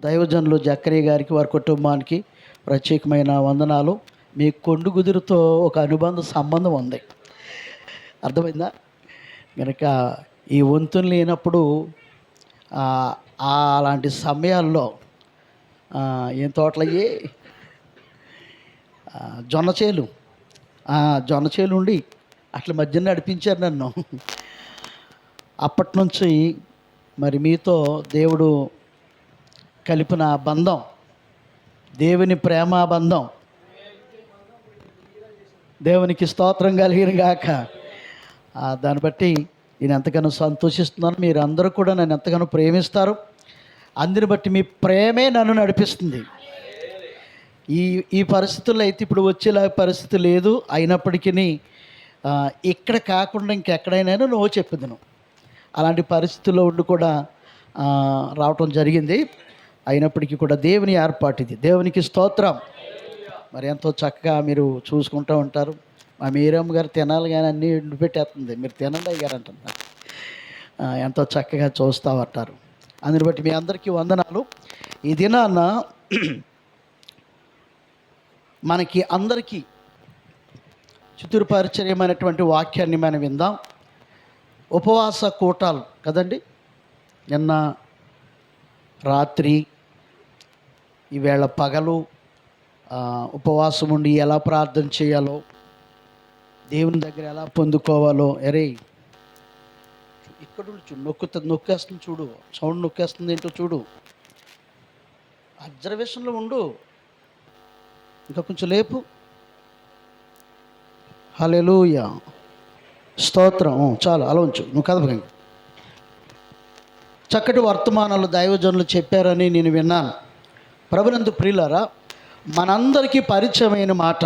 దైవజనులు జక్కయ్య గారికి వారి కుటుంబానికి ప్రత్యేకమైన వందనాలు. మీ కొండుగుదురుతో ఒక అనుబంధ సంబంధం ఉంది, అర్థమైందా? కనుక ఈ వంతులు లేనప్పుడు అలాంటి సమయాల్లో ఏం తోటలయ్యి జొన్న చేలు ఉండి అట్లా మధ్యన నడిపించారు నన్ను. అప్పటి నుంచి మరి మీతో దేవుడు కలిపిన బంధం, దేవుని ప్రేమ బంధం, దేవునికి స్తోత్రం కలిగిన గాక. దాన్ని బట్టి నేను ఎంతగానో సంతోషిస్తున్నాను. మీరు అందరూ కూడా నన్ను ఎంతగానో ప్రేమిస్తారు. అందుని బట్టి మీ ప్రేమే నన్ను నడిపిస్తుంది. ఈ పరిస్థితుల్లో అయితే ఇప్పుడు వచ్చేలా పరిస్థితి లేదు. అయినప్పటికీ ఇక్కడ కాకుండా ఇంకెక్కడైనా నువ్వు చెప్పేదను. అలాంటి పరిస్థితుల్లో ఉండి కూడా రావటం జరిగింది. అయినప్పటికీ కూడా దేవుని ఏర్పాటు ఇది. దేవునికి స్తోత్రం. మరి ఎంతో చక్కగా మీరు చూసుకుంటూ ఉంటారు. మా మీరమ్మ గారు తినాలి కానీ అన్నీ ఎండు పెట్టేస్తుంది, మీరు తినండి అయ్యారు అంటున్నారు. ఎంతో చక్కగా చూస్తూ ఉంటారు. అందుని బట్టి మీ అందరికీ వందనాలు. ఈ దినాన మనకి అందరికీ చతుర్పరిచర్యమైనటువంటి వాక్యాన్ని మనం విందాం. ఉపవాస కూటాలు కదండి. నిన్న రాత్రి, ఈవేళ పగలు ఉపవాసం ఉండి ఎలా ప్రార్థన చేయాలో, దేవుని దగ్గర ఎలా పొందుకోవాలో. ఇక్కడ నొక్కేస్తుంది చూడు, సౌండ్ నొక్కేస్తుంది ఏంటో చూడు. అబ్జర్వేషన్లో ఉండు. ఇంకా కొంచెం లేపు. హల్లెలూయా, స్తోత్రం. చాలు, అలా ఉంచు, నువ్వు కదపకండి. చక్కటి వర్తమానాలు దైవజనులు చెప్పారని నేను విన్నాను. ప్రభునందు ప్రియులారా, మనందరికీ పరిచయమైన మాట,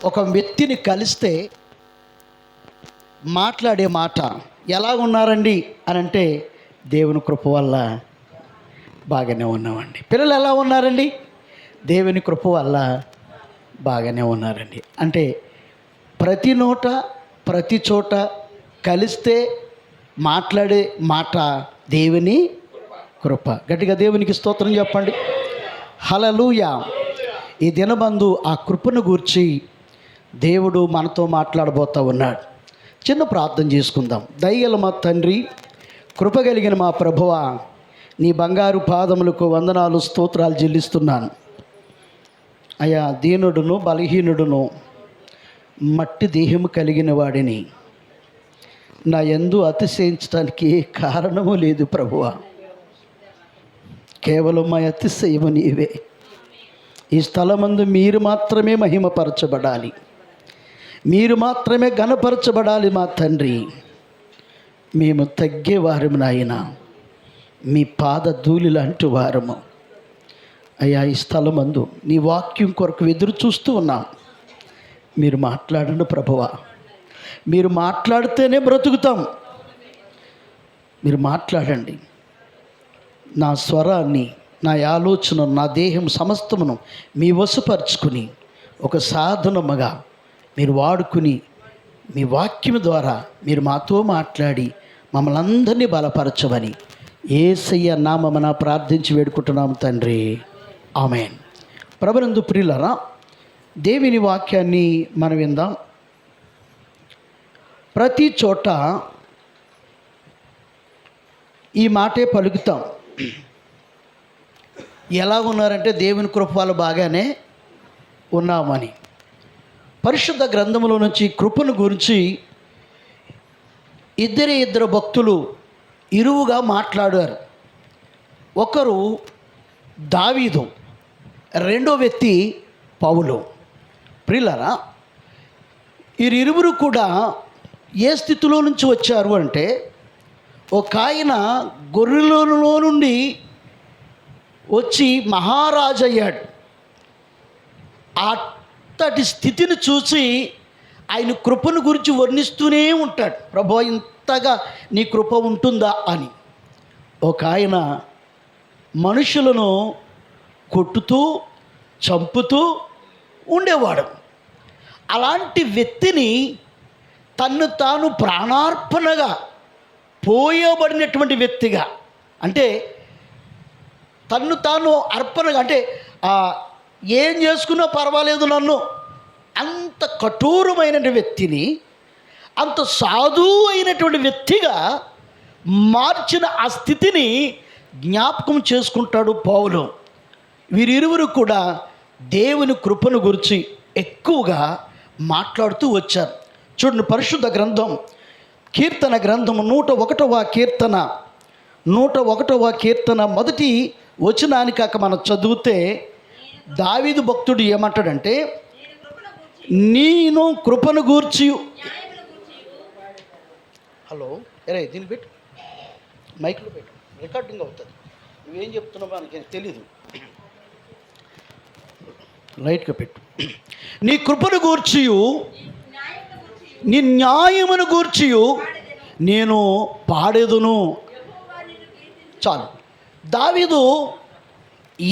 ఒక వ్యక్తిని కలిస్తే మాట్లాడే మాట, ఎలా ఉన్నారండి అని అంటే దేవుని కృప వల్ల బాగానే ఉన్నామండి. పిల్లలు ఎలా ఉన్నారండి? దేవుని కృప వల్ల బాగానే ఉన్నారండి. అంటే ప్రతి నోట ప్రతి చోట కలిస్తే మాట్లాడే మాట దేవుని కృప. గట్టిగా దేవునికి స్తోత్రం చెప్పండి. హల్లెలూయా. ఈ దినబందు ఆ కృపను గూర్చి దేవుడు మనతో మాట్లాడబోతూ ఉన్నాడు. చిన్న ప్రార్థన చేసుకుందాం. దయగల మా తండ్రి, కృప కలిగిన మా ప్రభువా, నీ బంగారు పాదములకు వందనాలు, స్తోత్రాలు చెల్లిస్తున్నాను. అయా, దీనుడును బలహీనుడును మట్టి దేహము కలిగిన వాడిని, నా యందు అతిశయించడానికి ఏ కారణము లేదు ప్రభువా. కేవలం మా అతిశయము నీవే. ఈ స్థలమందు మీరు మాత్రమే మహిమపరచబడాలి, మీరు మాత్రమే ఘనపరచబడాలి మా తండ్రి. మేము తగ్గేవారము నాయన, మీ పాద ధూళి లాంటి వారము అయ్యా. ఈ స్థలమందు నీ వాక్యం కొరకు ఎదురు చూస్తూ ఉన్నాం. మీరు మాట్లాడండి ప్రభువా. మీరు మాట్లాడితేనే బ్రతుకుతాం. మీరు మాట్లాడండి. నా స్వరాన్ని, నా ఆలోచన, నా దేహం సమస్తమును మీ వశపరుచుకుని ఒక సాధనముగా మీరు వాడుకుని, మీ వాక్యం ద్వారా మీరు మాతో మాట్లాడి మమ్మల్ని అందరినీ బలపరచమని యేసయ్య నామమున ప్రార్థించి వేడుకుంటున్నాము తండ్రి, ఆమేన్. ప్రభునందు ప్రియులారా, దేవుని వాక్యాన్ని మనం విందాం. ప్రతి చోట ఈ మాటే పలుకుతాం. ఎలా ఉన్నారంటే దేవుని కృప వల్ల బాగానే ఉన్నామని. పరిశుద్ధ గ్రంథములో నుంచి కృపను గురించి ఇద్దరు భక్తులు ఇరువుగా మాట్లాడారు. ఒకరు దావీదు, రెండో వ్యక్తి పౌలు. ప్రియులారా, వీరిరువురు కూడా ఏ స్థితిలో నుంచి వచ్చారు అంటే, ఒక ఆయన గొర్రెలలో నుండి వచ్చి మహారాజు అయ్యాడు. అంతటి స్థితిని చూసి ఆయన కృపను గురించి వర్ణిస్తూనే ఉంటాడు. ప్రభు, ఇంతగా నీ కృప ఉంటుందా అని. ఒక ఆయన మనుషులను కొట్టుతూ చంపుతూ ఉండేవాడు. అలాంటి వ్యక్తిని తన్ను తాను ప్రాణార్పణగా పోయబడినటువంటి వ్యక్తిగా, అంటే తన్ను తాను అర్పణ అంటే ఏం చేసుకున్నా పర్వాలేదు నన్ను, అంత కఠోరమైన వ్యక్తిని అంత సాధువు అయినటువంటి వ్యక్తిగా మార్చిన ఆ స్థితిని జ్ఞాపకం చేసుకుంటాడు పౌలు. వీరిరువురు కూడా దేవుని కృపను గురించి ఎక్కువగా మాట్లాడుతూ వచ్చారు. చూడండి, పరిశుద్ధ గ్రంథం కీర్తన గ్రంథము 101వ కీర్తన 101వ కీర్తన మొదటి వచనానికి మనం చదివితే దావీదు భక్తుడు ఏమంటాడంటే, నేను కృపను గూర్చి, హలో ఎరే దీన్ని పెట్టు, మైక్లో పెట్టు, రికార్డింగ్ అవుతుంది, నువ్వేం చెప్తున్నావో మనకి తెలీదు, లైట్గా పెట్టు. నీ కృపను గూర్చియు నీ న్యాయమును గూర్చియు నేను పాడేదును. చాలు. దావీదు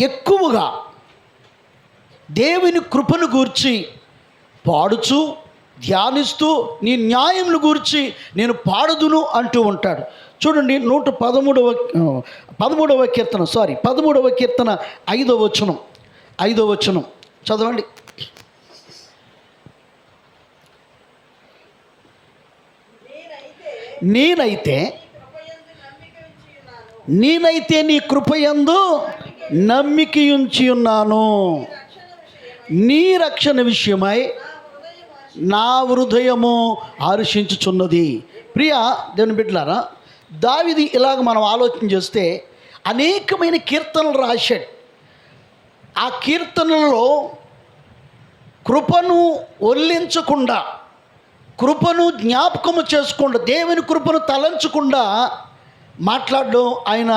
ఎక్కువగా దేవుని కృపను గూర్చి పాడుచు ధ్యానిస్తూ నీ న్యాయమును గూర్చి నేను పాడుదును అంటూ ఉంటాడు. చూడండి, 13వ కీర్తన 13వ కీర్తన 5వ వచనం చదవండి. నేనైతే నీ కృపయందు నమ్మిక ఉంచి ఉన్నాను, నీ రక్షణ విషయమై నా హృదయము హర్షించుచున్నది. ప్రియ దేవుని బిడ్డలారా, దావీదు ఇలాగ మనం ఆలోచన చేస్తే అనేకమైన కీర్తనలు రాశాడు. ఆ కీర్తనలలో కృపను ఒల్లించకుండా, కృపను జ్ఞాపకము చేసుకుండా, దేవుని కృపను తలంచకుండా మాట్లాడడం ఆయన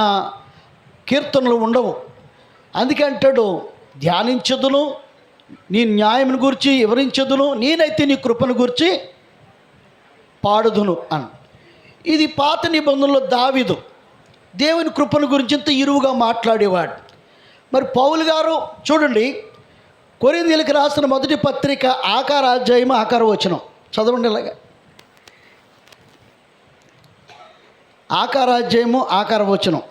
కీర్తనలు ఉండవు. అందుకే అంటాడు, ధ్యానించదును, నీ న్యాయమును గురించి వివరించదును, నేనైతే నీ కృపను గురించి పాడుదును అని. ఇది పాత నిబంధనలో దావీదు దేవుని కృపను గురించి ఇంత ఇరువుగా మాట్లాడేవాడు. మరి పౌలు గారు చూడండి, కొరింథీయులకు రాసిన మొదటి పత్రిక 1 అధ్యాయం 1 వచనం చదవండి. ఇలాగా 1 అధ్యాయము 1 వచనం.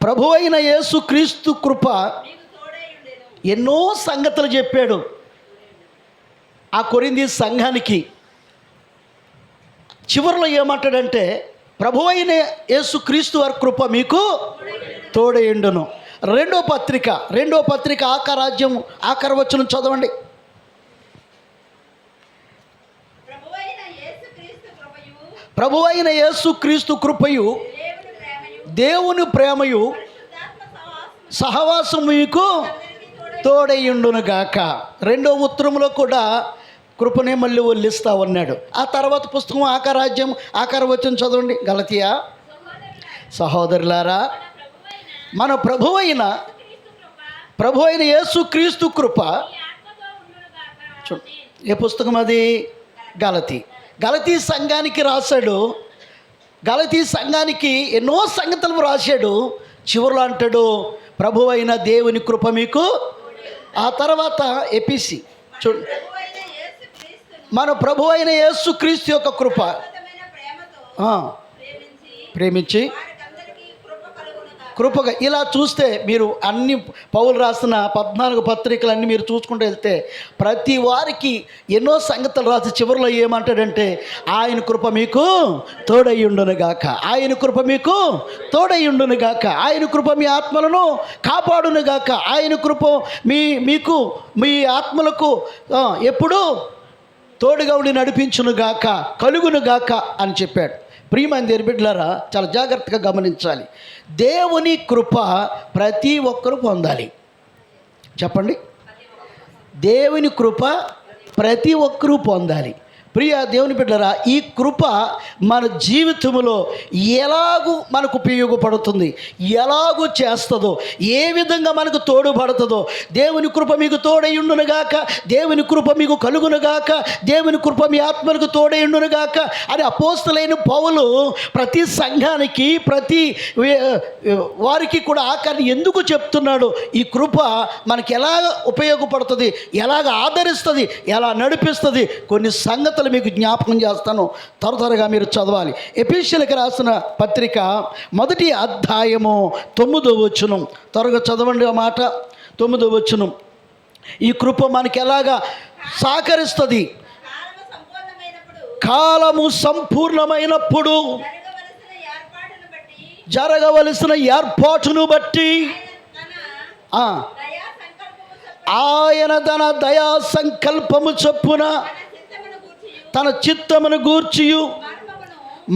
ప్రభువైన యేసుక్రీస్తు కృప. ఎన్నో సంగతులు చెప్పాడు ఆ కొరింథీ సంఘానికి. చివరిలో ఏమంటాడంటే, ప్రభువైన యేసుక్రీస్తు వారి కృప మీకు తోడయుండును. రెండో పత్రిక 1 అధ్యాయం 1 వచనం చదవండి. ప్రభువైన యేసుక్రీస్తు కృపయు దేవుని ప్రేమయు సహవాసం మీకు తోడయుండును గాక. రెండో ఉత్తరంలో కూడా కృపనే మళ్ళీ వల్లిస్తా ఉన్నాడు. ఆ తర్వాత పుస్తకం 1 అధ్యాయం 1 వచనం చదవండి. గలతీయ సహోదరులారా, మన ప్రభువైన యేసుక్రీస్తు కృప. ఏ పుస్తకం అది? గలతీ సంఘానికి రాశాడు. గలతీ సంఘానికి ఎన్నో సంగతులు రాశాడు. చివరిలో అంటాడు, ప్రభువైన దేవుని కృప మీకు. ఆ తర్వాత ఎపిసి చూడండి, మన ప్రభువైన యేసుక్రీస్తు యొక్క కృప ప్రేమించి కృపగా. ఇలా చూస్తే మీరు అన్ని పౌలు రాసిన 14 పత్రికలన్నీ మీరు చూసుకుంటూ వెళ్తే ప్రతి వారికి ఎన్నో సంగతులు రాసి చివరిలో ఏమంటాడంటే, ఆయన కృప మీకు తోడయ్యుండును గాక, ఆయన కృప మీకు తోడయ్యుండును గాక, ఆయన కృప మీ ఆత్మలను కాపాడును గాక, ఆయన కృప మీకు మీ ఆత్మలకు ఎప్పుడు తోడుగా ఉండి నడిపించును గాక, కలుగును గాక అని చెప్పాడు. ప్రియమైన దేవుని బిడ్డలారా, చాలా జాగ్రత్తగా గమనించాలి. దేవుని కృప ప్రతి ఒక్కరూ పొందాలి. చెప్పండి, దేవుని కృప ప్రతి ఒక్కరూ పొందాలి. ప్రియ దేవుని బిడ్డలారా, ఈ కృప మన జీవితంలో ఎలాగూ మనకు ఉపయోగపడుతుంది, ఎలాగూ చేస్తుందో, ఏ విధంగా మనకు తోడుపడుతుందో. దేవుని కృప మీకు తోడయుండునుగాక, దేవుని కృప మీకు కలుగునుగాక, దేవుని కృప మీ ఆత్మలకు తోడయుండునుగాక అని అపోస్తలుడైన పౌలు ప్రతి సంఘానికి, ప్రతి వారికి కూడా ఆఖరిని ఎందుకు చెప్తున్నాడు? ఈ కృప మనకి ఎలాగ ఉపయోగపడుతుంది, ఎలాగ ఆదరిస్తుంది, ఎలా నడిపిస్తుంది. కొన్ని సంగతులు మాటలు మీకు జ్ఞాపకం చేస్తాను, త్వరగా మీరు చదవాలి. ఎఫెసీయులకు రాసిన పత్రిక 1వ అధ్యాయము 9వ వచనం. త్వరగా చదవండి ఆ మాట. 9వ వచనం. ఈ కృప మనకి ఎలాగా సహకరిస్తుంది? కాలము సంపూర్ణమైనప్పుడు జరగవలసిన ఏర్పాటును బట్టి ఆయన తన దయా సంకల్పము చొప్పున తన చిత్తమును గూర్చియు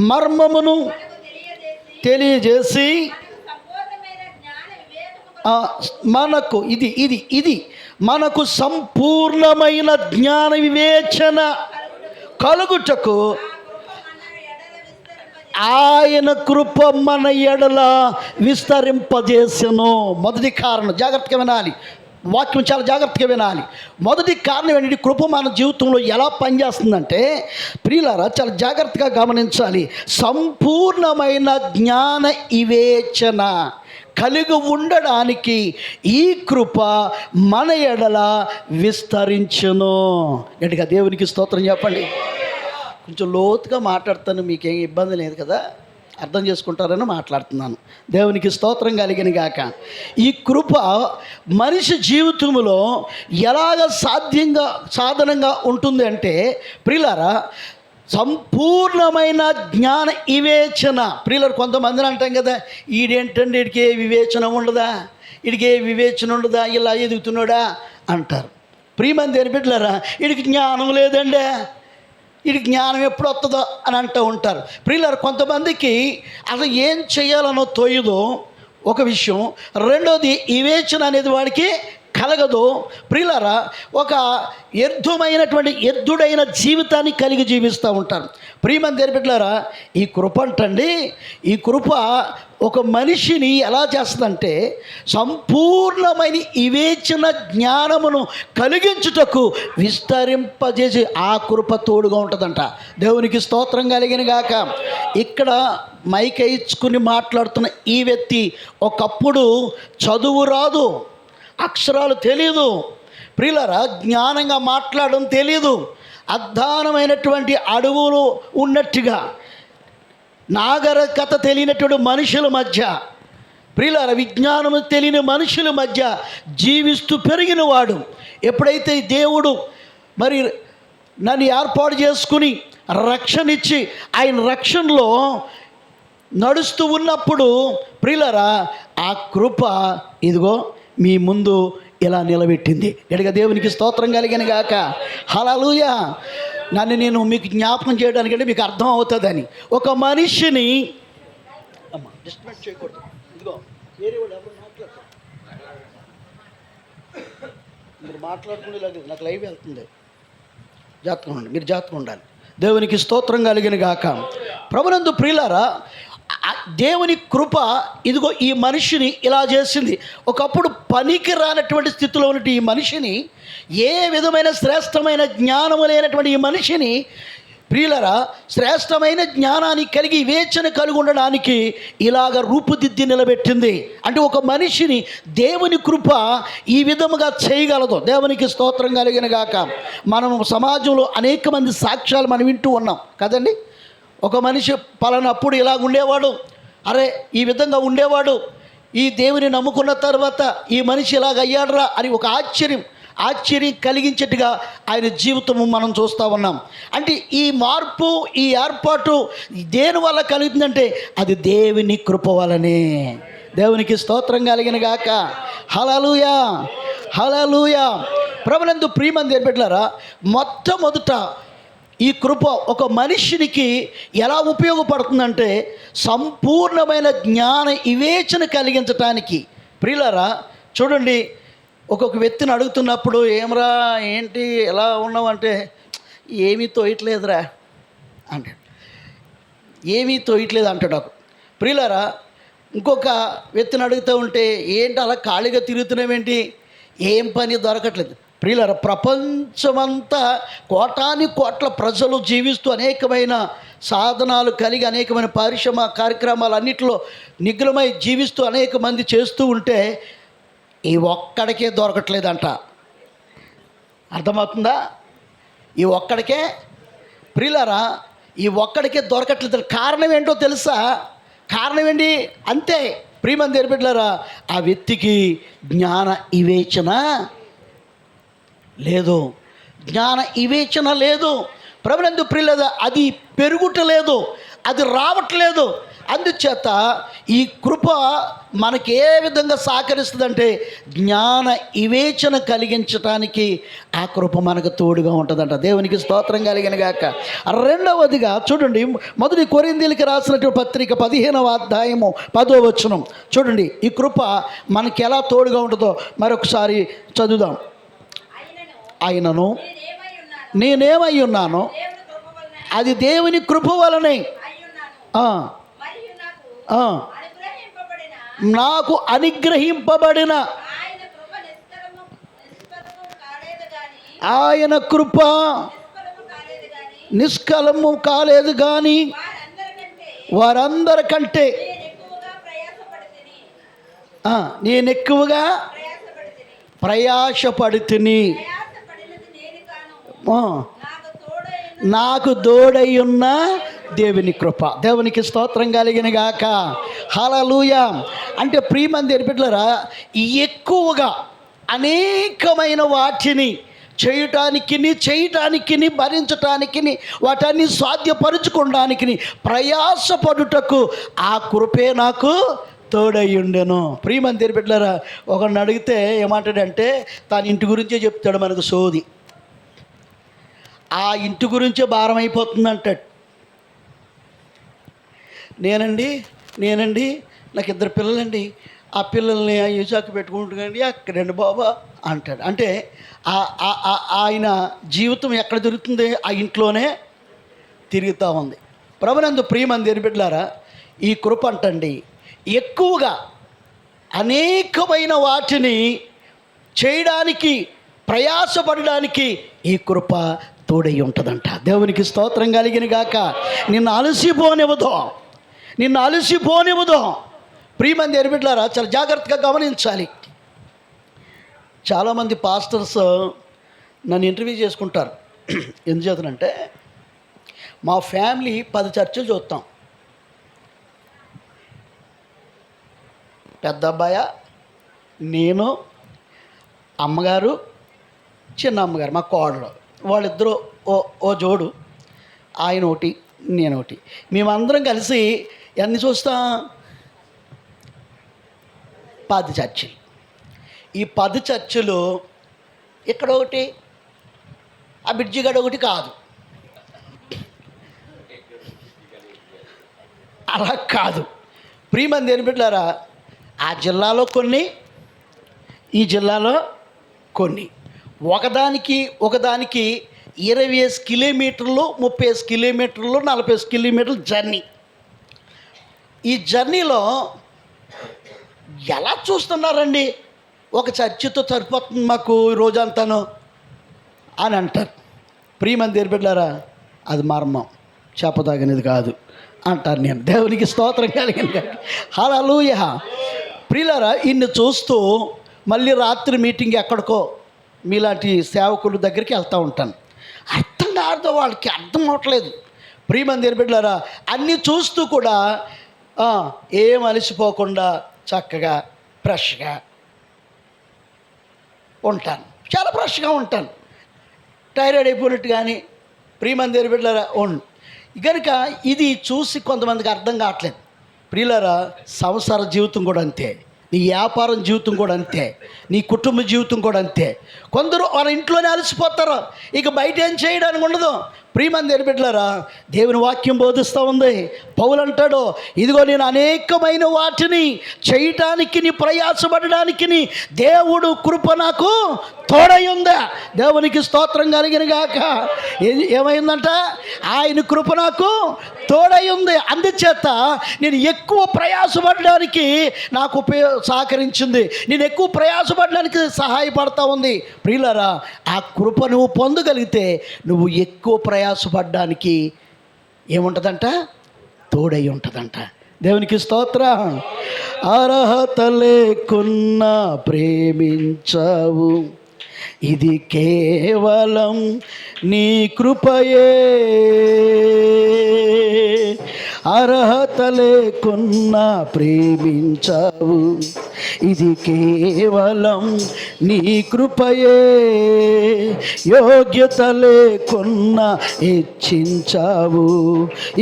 మర్మమును తెలియజేసి మనకు ఇది మనకు సంపూర్ణమైన జ్ఞాన వివేచన కలుగుటకు ఆయన కృప మన ఎడల విస్తరింపజేసెను. మొదటి కారణం, జాగ్రత్తగా వినాలి, వాక్యం చాలా జాగ్రత్తగా వినాలి. మొదటి కారణం ఏంటి? కృప మన జీవితంలో ఎలా పనిచేస్తుందంటే ప్రియులారా చాలా జాగ్రత్తగా గమనించాలి. సంపూర్ణమైన జ్ఞాన వివేచన కలిగి ఉండడానికి ఈ కృప మన ఎడల విస్తరించును. గట్టిగా దేవునికి స్తోత్రం చెప్పండి. కొంచెం లోతుగా మాట్లాడతాను, మీకేం ఇబ్బంది లేదు కదా, అర్థం చేసుకుంటారని మాట్లాడుతున్నాను. దేవునికి స్తోత్రం కలిగిన గాక. ఈ కృప మనిషి జీవితంలో ఎలాగ సాధనంగా ఉంటుంది అంటే ప్రియులారా సంపూర్ణమైన జ్ఞాన వివేచన. ప్రియులారు కొంతమందిని అంటాం కదా, ఈడేంటండి వీడికి ఏ వివేచన ఉండదా, వీడికి ఏ వివేచన ఉండదా, ఇలా ఎదుగుతున్నాడా అంటారు. ప్రియమంది అని బిడ్డలారా, వీడికి జ్ఞానం లేదండి, వీడికి జ్ఞానం ఎప్పుడు వస్తుందో అని అంటూ ఉంటారు. ప్రియులారు కొంతమందికి అసలు ఏం చేయాలనో తోయదో ఒక విషయం, రెండోది వివేచన అనేది వాడికి కలగదు. ప్రియులారా ఒక ఎద్దుడైన జీవితాన్ని కలిగి జీవిస్తూ ఉంటారు. ప్రియమంది బిడ్డలారా, ఈ కృప అంటండి, ఈ కృప ఒక మనిషిని ఎలా చేస్తుందంటే సంపూర్ణమైన వివేచన జ్ఞానమును కలిగించుటకు విస్తరింపజేసి ఆ కృప తోడుగా ఉంటుందంట. దేవునికి స్తోత్రం కలిగిన గాక. ఇక్కడ మైక్ ఇచ్చుకుని మాట్లాడుతున్న ఈ వ్యక్తి ఒకప్పుడు చదువు రాదు, అక్షరాలు తెలియదు, ప్రియులారా జ్ఞానంగా మాట్లాడడం తెలియదు, అధ్వానమైనటువంటి అడవులు ఉన్నట్టుగా నాగరికత తెలియనటువంటి మనుషుల మధ్య, ప్రియులారా విజ్ఞానము తెలియని మనుషుల మధ్య జీవిస్తూ పెరిగిన వాడు ఎప్పుడైతే దేవుడు మరి నన్ను ఏర్పాటు చేసుకుని రక్షణ ఇచ్చి ఆయన రక్షణలో నడుస్తూ ఉన్నప్పుడు ప్రియులారా ఆ కృప ఇదిగో మీ ముందు ఇలా నిలబెట్టింది. గట్టిగా దేవునికి స్తోత్రం కలిగిన గాక. హల్లెలూయా. నేను మీకు జ్ఞాపకం చేయడానికంటే మీకు అర్థం అవుతుందని. ఒక మనిషిని డిస్టర్బ్ చేయకూడదు. ఇదిగో వేరే వాళ్ళు ఎవరు మాట్లాడతారు, మీరు మాట్లాడుకునేలాగా నాకు లైవ్ వెళ్తుంది, జాగ్రత్తగా ఉండండి, మీరు జాగ్రత్తగా ఉండాలి. దేవునికి స్తోత్రం కలిగిన గాక. ప్రభునందు ప్రియులారా దేవుని కృప ఇదిగో ఈ మనిషిని ఇలా చేసింది. ఒకప్పుడు పనికి రానటువంటి స్థితిలో ఉన్నటువంటి ఈ మనిషిని, ఏ విధమైన శ్రేష్టమైన జ్ఞానము లేనటువంటి ఈ మనిషిని ప్రియులరా శ్రేష్టమైన జ్ఞానాన్ని కలిగి వివేచన కలిగి ఉండడానికి ఇలాగ రూపుదిద్ది నిలబెట్టింది. అంటే ఒక మనిషిని దేవుని కృప ఈ విధముగా చేయగలదు. దేవునికి స్తోత్రం కలిగిన గాక. మనం సమాజంలో అనేక మంది సాక్ష్యాలు మనం వింటూ ఉన్నాం కదండి. ఒక మనిషి పలానప్పుడు ఇలాగ ఉండేవాడు, అరే ఈ విధంగా ఉండేవాడు, ఈ దేవుని నమ్ముకున్న తర్వాత ఈ మనిషి ఇలాగ అయ్యాడురా అని ఒక ఆశ్చర్యం కలిగించేట్టుగా ఆయన జీవితము మనం చూస్తూ ఉన్నాం. అంటే ఈ మార్పు, ఈ ఏర్పాటు దేని వల్ల కలుగుతుందంటే అది దేవుని కృప వలనే. దేవునికి స్తోత్రం కలిగిన గాక. హల్లెలూయా, హల్లెలూయా. ప్రభునందు ప్రియమంది బిడ్డలారా, మొట్టమొదట ఈ కృప ఒక మనిషినికి ఎలా ఉపయోగపడుతుందంటే సంపూర్ణమైన జ్ఞాన వివేచన కలిగించటానికి. ప్రియులారా చూడండి, ఒక్కొక్క వ్యక్తిని అడుగుతున్నప్పుడు ఏమరా ఏంటి ఎలా ఉన్నావంటే ఏమీ తోయట్లేదురా అంటాడు, ఏమీ తోయట్లేదు అంటాడు. ప్రియులారా ఇంకొక వ్యక్తిని అడుగుతూ ఉంటే ఏంటి అలా ఖాళీగా తిరుగుతున్నావేంటి, ఏం పని దొరకట్లేదు. ప్రియులారా ప్రపంచమంతా కోటాని కోట్ల ప్రజలు జీవిస్తూ అనేకమైన సాధనాలు కలిగి అనేకమైన పారిశ్రమ కార్యక్రమాలు అన్నింటిలో నిగ్రహమై జీవిస్తూ అనేక మంది చేస్తూ ఉంటే ఈ ఒక్కడికే దొరకట్లేదంట. అర్థమవుతుందా? ఈ ఒక్కడికే ప్రియులారా, ఈ ఒక్కడికే దొరకట్లేదు. కారణం ఏంటో తెలుసా? కారణం ఏంటి? అంతే, ప్రియమంది బిడ్డలారా, ఆ వ్యక్తికి జ్ఞాన వివేచన లేదు. జ్ఞాన వివేచన లేదు. ప్రభునందు ప్రియులారా, అది పెరుగుటలేదు, అది రావట్లేదు. అందుచేత ఈ కృప మనకి ఏ విధంగా సహకరిస్తుందంటే జ్ఞాన వివేచన కలిగించటానికి ఆ కృప మనకు తోడుగా ఉంటుందంట. దేవునికి స్తోత్రం కలిగిన గాక. రెండవదిగా చూడండి, మొదటి కొరింథీయులకు రాసినటువంటి పత్రిక 15వ అధ్యాయము 10వ వచనం చూడండి. ఈ కృప మనకి ఎలా తోడుగా ఉంటుందో మరొకసారి చదువుదాం. ఆయనను నేనేమై ఉన్నానో అది దేవుని కృప వలనే నాకు అనుగ్రహింపబడిన ఆయన కృప నిష్కలము కాలేదు కానీ వారందరికంటే నేను ఎక్కువగా ప్రయాసపడితిని. నాకు తోడయ్యున్న దేవుని కృప. దేవునికి స్తోత్రం కలిగిన గాక. హల్లెలూయా. అంటే ప్రియమంది బిడ్డలారా, ఎక్కువగా అనేకమైన వాటిని చేయటానికి భరించటానికి వాటన్ని సాధ్యపరుచుకోవడానికి ప్రయాసపడుటకు ఆ కృపే నాకు తోడయ్యుండెను. ప్రియమంది బిడ్డలారా, ఒకరిని అడిగితే ఏమంటాడంటే తన ఇంటి గురించే చెప్తాడు మనకు సోది. ఆ ఇంటి గురించే భారం అయిపోతుంది అంటాడు. నేనండి నాకు 2 పిల్లలండి, ఆ పిల్లల్ని ఈసాకు పెట్టుకుంటుందండి అక్కడండి బాబా అంటాడు. అంటే ఆయన జీవితం ఎక్కడ తిరుగుతుంది? ఆ ఇంట్లోనే తిరుగుతూ ఉంది. ప్రభునందు ప్రియమంది బిడ్డలారా, ఈ కృప అంటండి ఎక్కువగా అనేకమైన వాటిని చేయడానికి ప్రయాసపడడానికి ఈ కృప తోడై ఉంటుందంట. దేవునికి స్తోత్రం కలిగిన గాక. నిన్ను అలసిపోనివ్వదు. ప్రియమంది బిడ్డలారా, చాలా జాగ్రత్తగా గమనించాలి. చాలామంది పాస్టర్స్ నన్ను ఇంటర్వ్యూ చేసుకుంటారు. ఎందుకు చేతనంటే మా ఫ్యామిలీ 10 చర్చలు చూస్తాం. పెద్ద అబ్బాయ, నేను, అమ్మగారు, చిన్న అమ్మగారు, మా కోడలు, వాళ్ళిద్దరూ ఓ జోడు, ఆయన ఒకటి నేను ఒకటి, మేమందరం కలిసి ఎన్ని చూస్తాం? 10 చర్చిలు. ఈ 10 చర్చిలు ఇక్కడ ఒకటి, ఆ బిడ్జిగడ ఒకటి కాదు, అలా కాదు. ప్రియమంది బిడ్డలారా, ఆ జిల్లాలో కొన్ని, ఈ జిల్లాలో కొన్ని, ఒకదానికి 20 కిలోమీటర్లు, 30 కిలోమీటర్లు, 40 కిలోమీటర్లు జర్నీ. ఈ జర్నీలో ఎలా చూస్తున్నారండి? ఒక చర్చితో సరిపోతుంది మాకు రోజంతాను అని అంటారు. ప్రియమంది బిడ్డలారా, అది మర్మం, చెప్పదగినది కాదు అంటారు. నేను దేవునికి స్తోత్రం కలిగింది. హల్లెలూయా. ప్రియులారా, ఇన్ని చూస్తూ మళ్ళీ రాత్రి మీటింగ్ ఎక్కడికో మీలాంటి సేవకుల దగ్గరికి వెళ్తూ ఉంటాను. అర్థం కాదు, వాళ్ళకి అర్థం అవట్లేదు. ప్రియమంది బిడ్డలారా, అన్నీ చూస్తూ కూడా ఏం అలసిపోకుండా చక్కగా ఫ్రెష్గా ఉంటాను. చాలా ఫ్రెష్గా ఉంటాను. టైరాయిడ్ అయిపోయినట్టు కానీ ప్రియమంది బిడ్డలారా కనుక ఇది చూసి కొంతమందికి అర్థం కావట్లేదు. ప్రియులారా, సంసార జీవితం కూడా అంతే, నీ వ్యాపారం జీవితం కూడా అంతే, నీ కుటుంబ జీవితం కూడా అంతే. కొందరు వాళ్ళ ఇంట్లోనే అలసిపోతారు, ఇక బయట ఏం చేయడానికి ఉండదు. ప్రియమంది బిడ్డలారా, దేవుని వాక్యం బోధిస్తూ ఉంది. పౌలు అంటాడు, ఇదిగో నేను అనేకమైన వాటిని చేయటానికి నీ ప్రయాసపడడానికి దేవుడు కృప నాకు తోడై ఉందా. దేవునికి స్తోత్రం కలిగిన గాక. ఏమైందంట? ఆయన కృప నాకు తోడై ఉంది. అందుచేత నేను ఎక్కువ ప్రయాసపడడానికి నాకు సహకరించింది, నేను ఎక్కువ ప్రయాసపడడానికి సహాయపడతా ఉంది. ప్రియులారా, ఆ కృప నువ్వు పొందగలిగితే నువ్వు ఎక్కువ ప్రయాసపడడానికి ఏముంటుందంట? తోడై ఉంటుందంట. దేవునికి స్తోత్రం. అర్హత లేకున్నా ప్రేమించావు, ఇది కేవలం నీ కృపయే, అర్హత లేకున్నా ప్రేమించావు. ఇది కేవలం నీ కృపయే, యోగ్యత లేకున్నా హెచ్చించావు.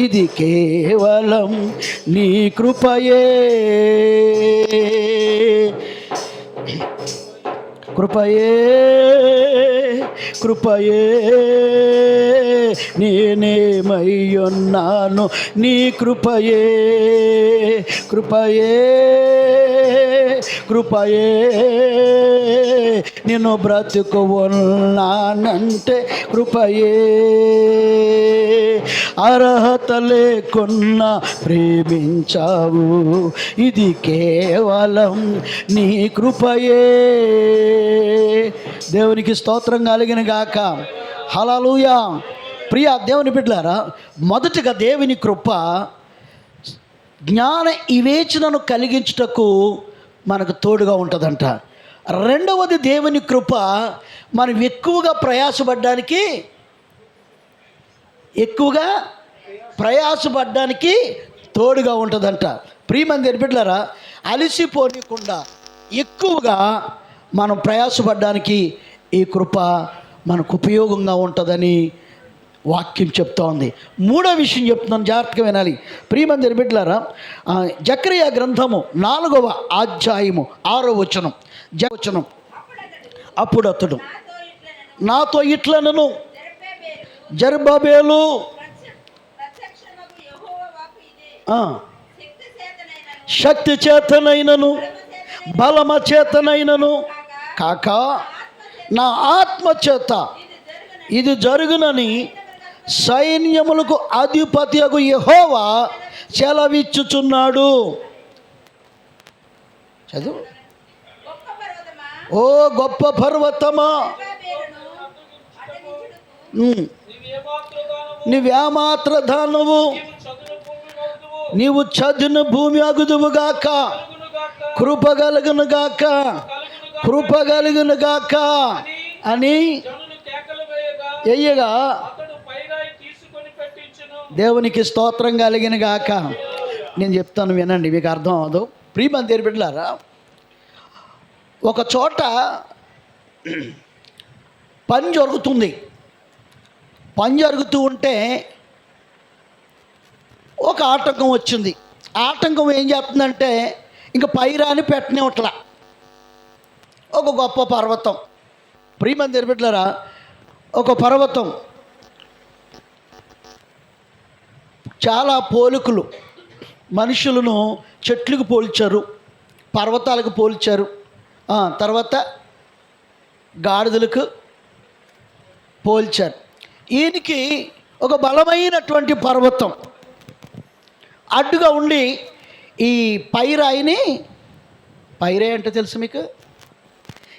ఇది కేవలం నీ కృపయే, కృపయే కృపయే నేనేమై ఉన్నాను నీ కృపయే, కృపయే కృపయే నేను బ్రతుకు ఉన్నానంటే కృపయే, అర్హత లేకున్నా ప్రేమించావు. ఇది కేవలం నీ కృపయే. దేవునికి స్తోత్రం కలిగిన గాక. హల్లెలూయా. ప్రియ దేవుని బిడ్డలారా, మొదటిగా దేవుని కృప జ్ఞాన వివేచనను కలిగించుటకు మనకు తోడుగా ఉంటుందంట. రెండవది దేవుని కృప మనం ఎక్కువగా ప్రయాసపడ్డానికి తోడుగా ఉంటుందంట. ప్రియమైన దేవుని బిడ్డలారా, అలసిపోనీయకుండా ఎక్కువగా మనం ప్రయాసపడ్డానికి ఈ కృప మనకు ఉపయోగంగా ఉంటుందని వాక్యం చెప్తా ఉంది. మూడో విషయం చెప్తున్నాను, జాగ్రత్తగా వినాలి. ప్రియమైన దేవుని బిడ్డలారా, జకరియా గ్రంథము 4వ అధ్యాయము 6వ వచనం. అప్పుడు అతడు నాతో ఇట్లనను, జెరుబ్బాబెలు శక్తి చేతనైనను బలమ చేతనైనను కాక నా ఆత్మ చేత ఇది జరుగునని సైన్యములకు అధిపతియగు యెహోవా సెలవిచ్చుచున్నాడు. చదువు. ఓ గొప్ప పర్వతమా, నీవేమాత్ర దానవు, నీవు చదును భూమి అగుదువుగాక, కృపగలుగునుగాక, కృపగలుగునుగాక అని ఎయ్యగా దేవునికి స్తోత్రం కలిగిన గాక. నేను చెప్తాను వినండి, మీకు అర్థం అవ్వదు. ప్రియమైన దేవుని బిడ్డలారా, ఒక చోట పని జరుగుతుంది. పని జరుగుతూ ఉంటే ఒక ఆటంకం వచ్చింది. ఆటంకం ఏం చేస్తుందంటే ఇంకా పైరాని పెట్టనివట్లా. ఒక గొప్ప పర్వతం. ప్రియమైన దేవుని బిడ్డలారా, ఒక పర్వతం చాలా పోలికలు, మనుషులను చెట్లకు పోల్చారు, పర్వతాలకు పోల్చారు, తర్వాత గాడిదలకు పోల్చారు. ఈయనకి ఒక బలమైనటువంటి పర్వతం అడ్డుగా ఉండి ఈ పైరాయిని, పైరాయి అంటే తెలుసు మీకు,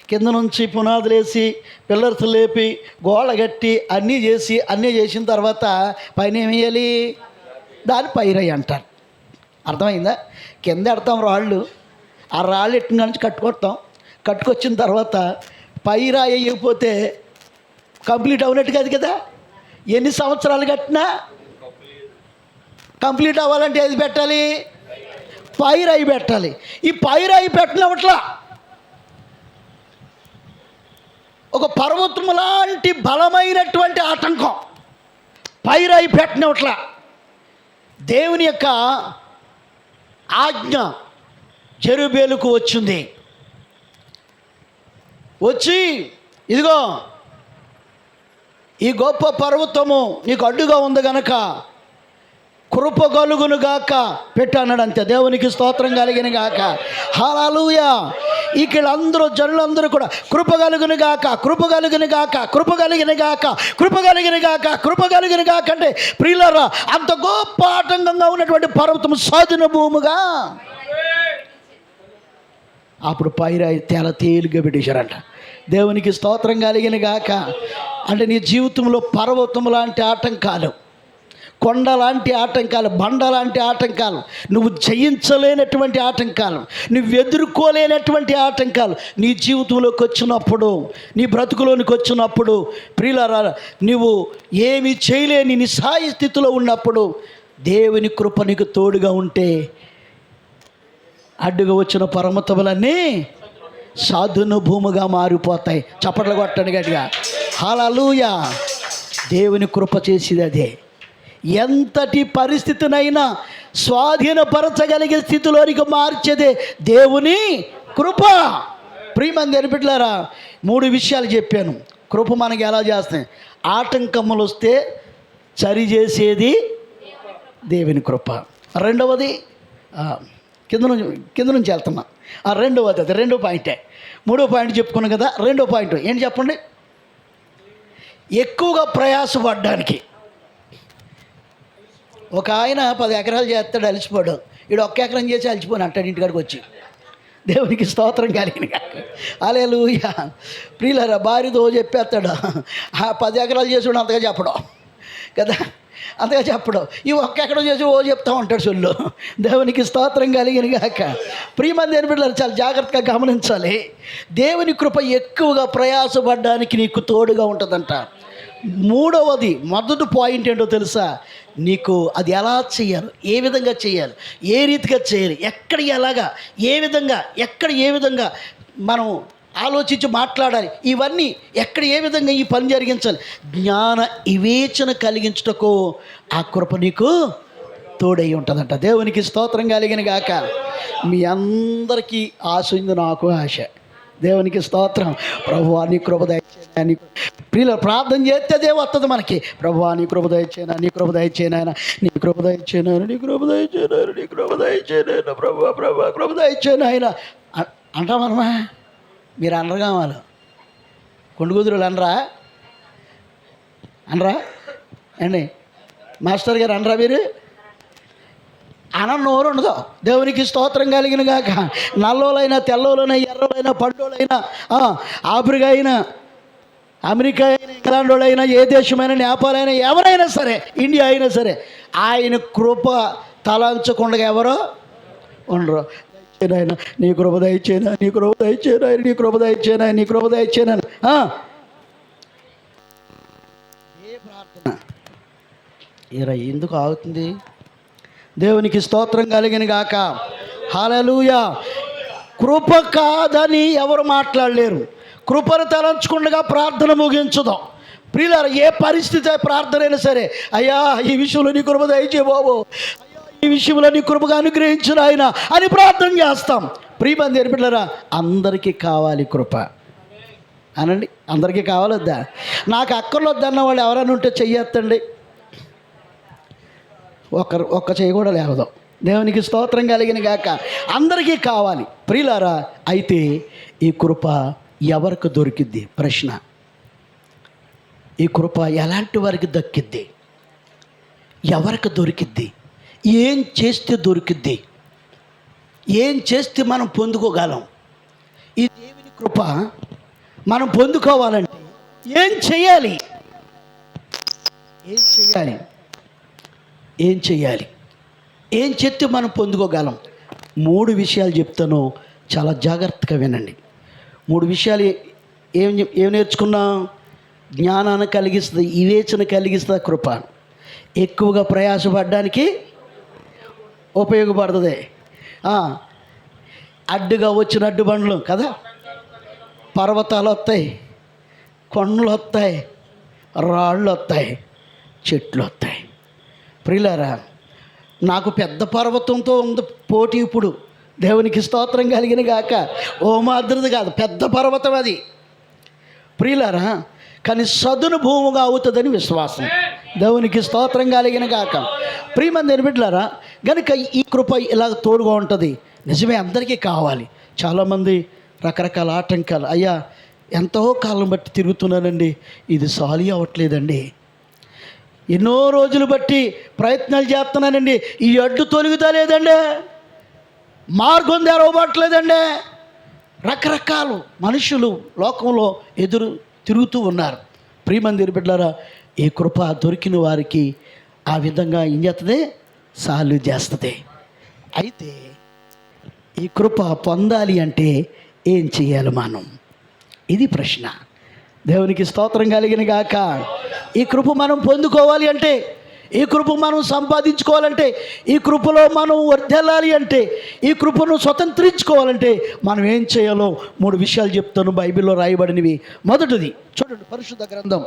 కింద నుంచి పునాదులు వేసి పిల్లర్స్ లేపి గోడ కట్టి అన్నీ చేసిన తర్వాత పైన ఏం వేయాలి? దాన్ని పైరాయి అంటారు. అర్థమైందా? కింద ఎడతాం రాళ్ళు, ఆ రాళ్ళు ఎట్టిన నుంచి కట్టుకొచ్చిన తర్వాత పైరాయి అయిపోతే కంప్లీట్ అవునట్టు కాదు కదా. ఎన్ని సంవత్సరాలు కట్టినా కంప్లీట్ అవ్వాలంటే ఏది పెట్టాలి? పైరాయి పెట్టాలి. ఈ పైరాయి పెట్టినట్లా ఒక పర్వతం లాంటి బలమైనటువంటి ఆటంకం పైరాయి పెట్టినట్లా దేవుని యొక్క ఆజ్ఞ జెరుబ్బేలుకు వచ్చింది. వచ్చి ఇదిగో ఈ గొప్ప పర్వతము నీకు అడ్డుగా ఉంది గనక కృప కలుగును గాక పెట్టాన్నాడు. అంతే. దేవునికి స్తోత్రం కలిగిన గాక. హల్లెలూయా. ఇక్కడ అందరూ జనులందరూ కూడా కృప కలుగును గాక, కృప కలుగును గాక, కృప కలిగిన గాక, కృప కలిగిన గాక, కృప కలిగిన గాక అంటే ప్రియులారా, అంత గొప్ప ఆటంకంగా ఉన్నటువంటి పర్వతం సాధన భూమిగా అప్పుడు పైరాయి తేలిగ్గా పెట్టేశారంట. దేవునికి స్తోత్రం కలిగిన గాక. అంటే నీ జీవితంలో పర్వతం లాంటి ఆటంకాలు, కొండలాంటి ఆటంకాలు, బండలాంటి ఆటంకాలు, నువ్వు జయించలేనటువంటి ఆటంకాలు, నువ్వు ఎదుర్కోలేనటువంటి ఆటంకాలు నీ జీవితంలోకి వచ్చినప్పుడు, నీ బ్రతుకులోనికి వచ్చినప్పుడు, ప్రియులారా, నువ్వు ఏమి చేయలేని నిస్సహాయ స్థితిలో ఉన్నప్పుడు దేవుని కృప నీకు తోడుగా ఉంటే అడ్డుగా వచ్చిన పర్వతములన్నీ సాధును భూమిగా మారిపోతాయి. చప్పట్లు కొట్టండి గట్టిగా. హల్లెలూయా. దేవుని కృప చేసేది అదే. ఎంతటి పరిస్థితినైనా స్వాధీనపరచగలిగే స్థితిలోనికి మార్చేదే దేవుని కృప. ప్రియమంది బిడ్డలారా, 3 విషయాలు చెప్పాను. కృప మనకి ఎలా చేస్తాయి? ఆటంకములు వస్తే సరిచేసేది దేవుని కృప. రెండవది కింద నుంచి వెళ్తున్నా. రెండవది అది 2వ పాయింటే. 3వ పాయింట్ చెప్పుకున్నాం కదా. 2వ పాయింట్ ఏంటి చెప్పండి? ఎక్కువగా ప్రయాసపడ్డానికి. ఒక ఆయన 10 ఎకరాలు చేస్తాడు, అలసిపోడు. వీడు 1 ఎకరం చేసి అలసిపోను అంటాడు ఇంటికాడికి వచ్చి. దేవునికి స్తోత్రం కలిగిన హల్లెలూయా. ప్రియులారా, భార్యతో చెప్పేస్తాడు. 10 ఎకరాలు చేసి అంతగా చెప్పడం కదా, అంతగా చెప్పడం. ఈ 1 ఎకరం చేసి చెప్తా ఉంటాడు సొల్లు. దేవునికి స్తోత్రం కలిగిన గాక. ప్రియమంది బిడ్డలారా, చాలా జాగ్రత్తగా గమనించాలి. దేవుని కృప ఎక్కువగా ప్రయాసపడడానికి నీకు తోడుగా ఉంటుందంట. మూడవది, మొదటి పాయింట్ ఏంటో తెలుసా? నీకు అది ఎలా చేయాలి, ఏ విధంగా చేయాలి, ఏ రీతిగా చేయాలి, ఎక్కడ ఎలాగా, ఏ విధంగా, ఎక్కడ ఏ విధంగా మనం ఆలోచించి మాట్లాడాలి, ఇవన్నీ ఎక్కడ ఏ విధంగా ఈ పని జరిగించాలి, జ్ఞాన వివేచన కలిగించుటకు ఆ కృప నీకు తోడై ఉంటుందంట. దేవునికి స్తోత్రం కలిగిన గాక. మీ అందరికీ ఆశ ఉంది, నాకు ఆశ. దేవునికి స్తోత్రం. ప్రభువా నీ కృప దయచేయనా. ప్రియుల ప్రార్థన చేస్తే అదే వస్తుంది మనకి. ప్రభువా నీ కృప దయచేయనా, నీ కృప దయచేయనా, నీ కృప దయచేయనా, నీ కృప దయచేయనా, నీ కృప దయచేయనా, ప్రభువా ప్రభువా కృప దయచేయనా ఆయన అంటామనమా. మీరు అనరు కావాలి, కొండుగుదురులు అనరా అండి? మాస్టర్ గారు అనరా మీరు? నోరు ఉండదు. దేవునికి స్తోత్రం కలిగిన గాక. నల్లోలైనా, తెల్లోలైనా, ఎర్రోలైనా, పండోలైనా, ఆఫ్రికా అయినా, అమెరికా అయినా, ఇంగ్లాండ్ వాళ్ళైనా, ఏ దేశమైనా, నేపాల్ అయినా, ఎవరైనా సరే, ఇండియా అయినా సరే, ఆయన కృప తలంచకుండా ఎవరో ఉండరు. ఆయన నీ కృప దయచేనా, నీ కృప దయచేనా, నీ కృప దయచేనా, నీ కృప దయచేనా. ఏ ప్రార్థన ఎందుకు ఆగుతుంది? దేవునికి స్తోత్రం కలిగిన గాక. హల్లెలూయా. కృప కాదని ఎవరు మాట్లాడలేరు. కృపను తలంచకుండా ప్రార్థన ముగించదు. ప్రియులారా, ఏ పరిస్థితి ప్రార్థన అయినా సరే, అయ్యా ఈ విషయంలో నీ కృప దయచే బాబు, ఈ విషయంలో నీ కృపగా అనుగ్రహించిన ఆయన అని ప్రార్థన చేస్తాం. ప్రియమంది బిడ్డలారా, అందరికీ కావాలి కృప అనండి. అందరికీ కావాలొద్దా? నాకు అక్కర్లొద్దన్న వాళ్ళు ఎవరైనా ఉంటే చెయ్యొద్దండి. ఒక్క చేయి కూడా లేవదు. దేవునికి స్తోత్రం కలిగిన గాక. అందరికీ కావాలి ప్రియులారా. అయితే ఈ కృప ఎవరికి దొరికిద్ది? ప్రశ్న. ఈ కృప ఎలాంటి వారికి దక్కిద్ది? ఎవరికి దొరికిద్ది? ఏం చేస్తే దొరికిద్ది? ఏం చేస్తే మనం పొందుకోగలం? ఈ దేవుని కృప మనం పొందుకోవాలంటే ఏం చేయాలి? ఏం చేయాలి? ఏం చేయాలి? ఏం చెప్తే మనం పొందుకోగలం? 3 విషయాలు చెప్తాను, చాలా జాగ్రత్తగా వినండి. 3 విషయాలు ఏం నేర్చుకున్నాం? జ్ఞానాన్ని కలిగిస్తుంది, వివేచన కలిగిస్తుంది కృప. ఎక్కువగా ప్రయాసపడడానికి ఉపయోగపడుతుంది. అడ్డుగా వచ్చిన అడ్డు బండ్లు కదా, పర్వతాలు వస్తాయి, కొండలు వస్తాయి, రాళ్ళు వస్తాయి, చెట్లు వస్తాయి. ప్రియులారా, నాకు పెద్ద పర్వతంతో ఉంది పోటీ ఇప్పుడు. దేవునికి స్తోత్రం కలిగిన గాక. ఓ మాదిరిది కాదు, పెద్ద పర్వతం అది ప్రియులారా. కానీ సదును భూమిగా అవుతుందని విశ్వాసం. దేవునికి స్తోత్రం కలిగిన గాక. ప్రియమంది బిడ్డలారా, కనుక ఈ కృప ఇలా తోడుగా ఉంటుంది. నిజమే, అందరికీ కావాలి. చాలామంది రకరకాల ఆటంకాలు, అయ్యా ఎంతో కాలం బట్టి తిరుగుతున్నానండి, ఇది సాలి అవ్వట్లేదండి, ఎన్నో రోజులు బట్టి ప్రయత్నాలు చేస్తున్నానండి, ఈ అడ్డు తొలుగుతలేదండి, మార్గం తెరవబట్టలేదండి. రకరకాలు మనుషులు లోకంలో ఎదురు తిరుగుతూ ఉన్నారు. ప్రియమంది బిడ్డలారా, ఈ కృప దొరికిన వారికి ఆ విధంగా ఏం చేస్తుంది? సాల్వ్ చేస్తుంది. అయితే ఈ కృప పొందాలి అంటే ఏం చేయాలి మనం? ఇది ప్రశ్న. దేవునికి స్తోత్రం కలిగిన గాక. ఈ కృప మనం పొందుకోవాలి అంటే, ఈ కృప మనం సంపాదించుకోవాలంటే, ఈ కృపలో మనం వర్ధిల్లాలి అంటే, ఈ కృపను స్వతంత్రించుకోవాలంటే మనం ఏం చేయాలో 3 విషయాలు చెప్తాను, బైబిల్లో రాయబడినవి. మొదటిది చూడండి, పరిశుద్ధ గ్రంథం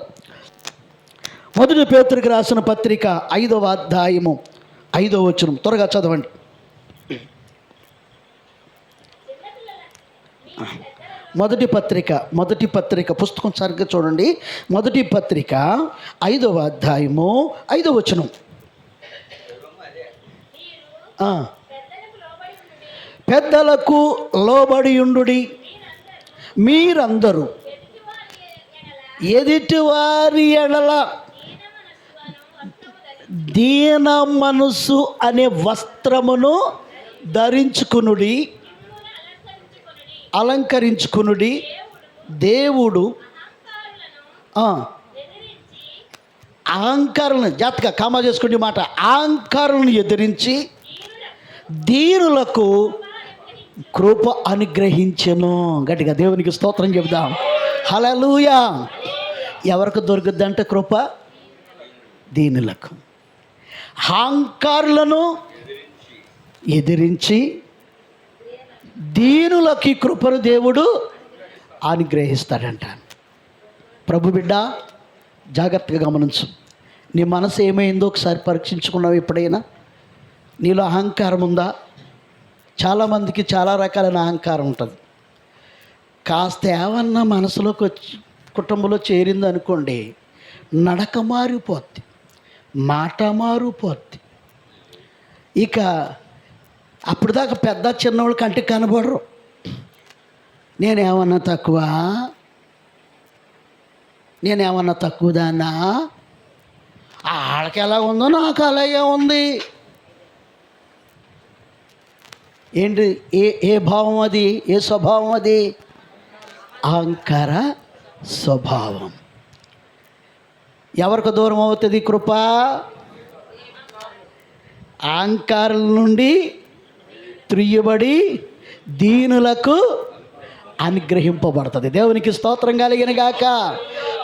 1 పేతురుకి రాసిన పత్రిక 5వ అధ్యాయము 5వ వచనం. త్వరగా చదవండి. మొదటి పత్రిక పుస్తకం సరిగ్గా చూడండి. మొదటి పత్రిక 5వ అధ్యాయము 5వ వచనం. పెద్దలకు లోబడి ఉండుడి, మీరందరూ ఎదుటివారి ఎడల దీన మనసు అనే వస్త్రమును ధరించుకునుడి, అలంకరించుకునుడి. దేవుడు అహంకారులను, జాతక కామా చేసుకునే మాట, అహంకారులను ఎదిరించి దీనులకు కృప అనుగ్రహించెను. గట్టిగా దేవునికి స్తోత్రం చెబుదాం. హల్లెలూయా. ఎవరికి దొరుకుద్దంట కృప? దీనులకు. అహంకారులను ఎదిరించి దీనులకి కృపను దేవుడు అనుగ్రహిస్తాడంట. ప్రభు బిడ్డ, జాగ్రత్తగా గమనించు. నీ మనసు ఏమైందో ఒకసారి పరీక్షించుకున్నావు ఎప్పుడైనా? నీలో అహంకారం ఉందా? చాలామందికి చాలా రకాలైన అహంకారం ఉంటుంది. కాస్త ఏమన్నా మనసులోకి వచ్చి కుటుంబంలో చేరింది అనుకోండి, నడక మారిపోద్ది, మాట మారిపోద్ది. ఇక అప్పుడు దాకా పెద్ద చిన్నవాళ్ళు కంటికి కనబడరు. నేనేమన్నా తక్కువదానా? వాళ్ళకి ఎలా ఉందో నాకు అలాగే ఉంది. ఏంటి? ఏ భావం అది? ఏ స్వభావం అది? అహంకార స్వభావం. ఎవరికి దూరం అవుతుంది కృప? అహంకారుల నుండి త్రుయ్యబడి దీనులకు అనుగ్రహింపబడుతుంది. దేవునికి స్తోత్రం కలిగిన గాక.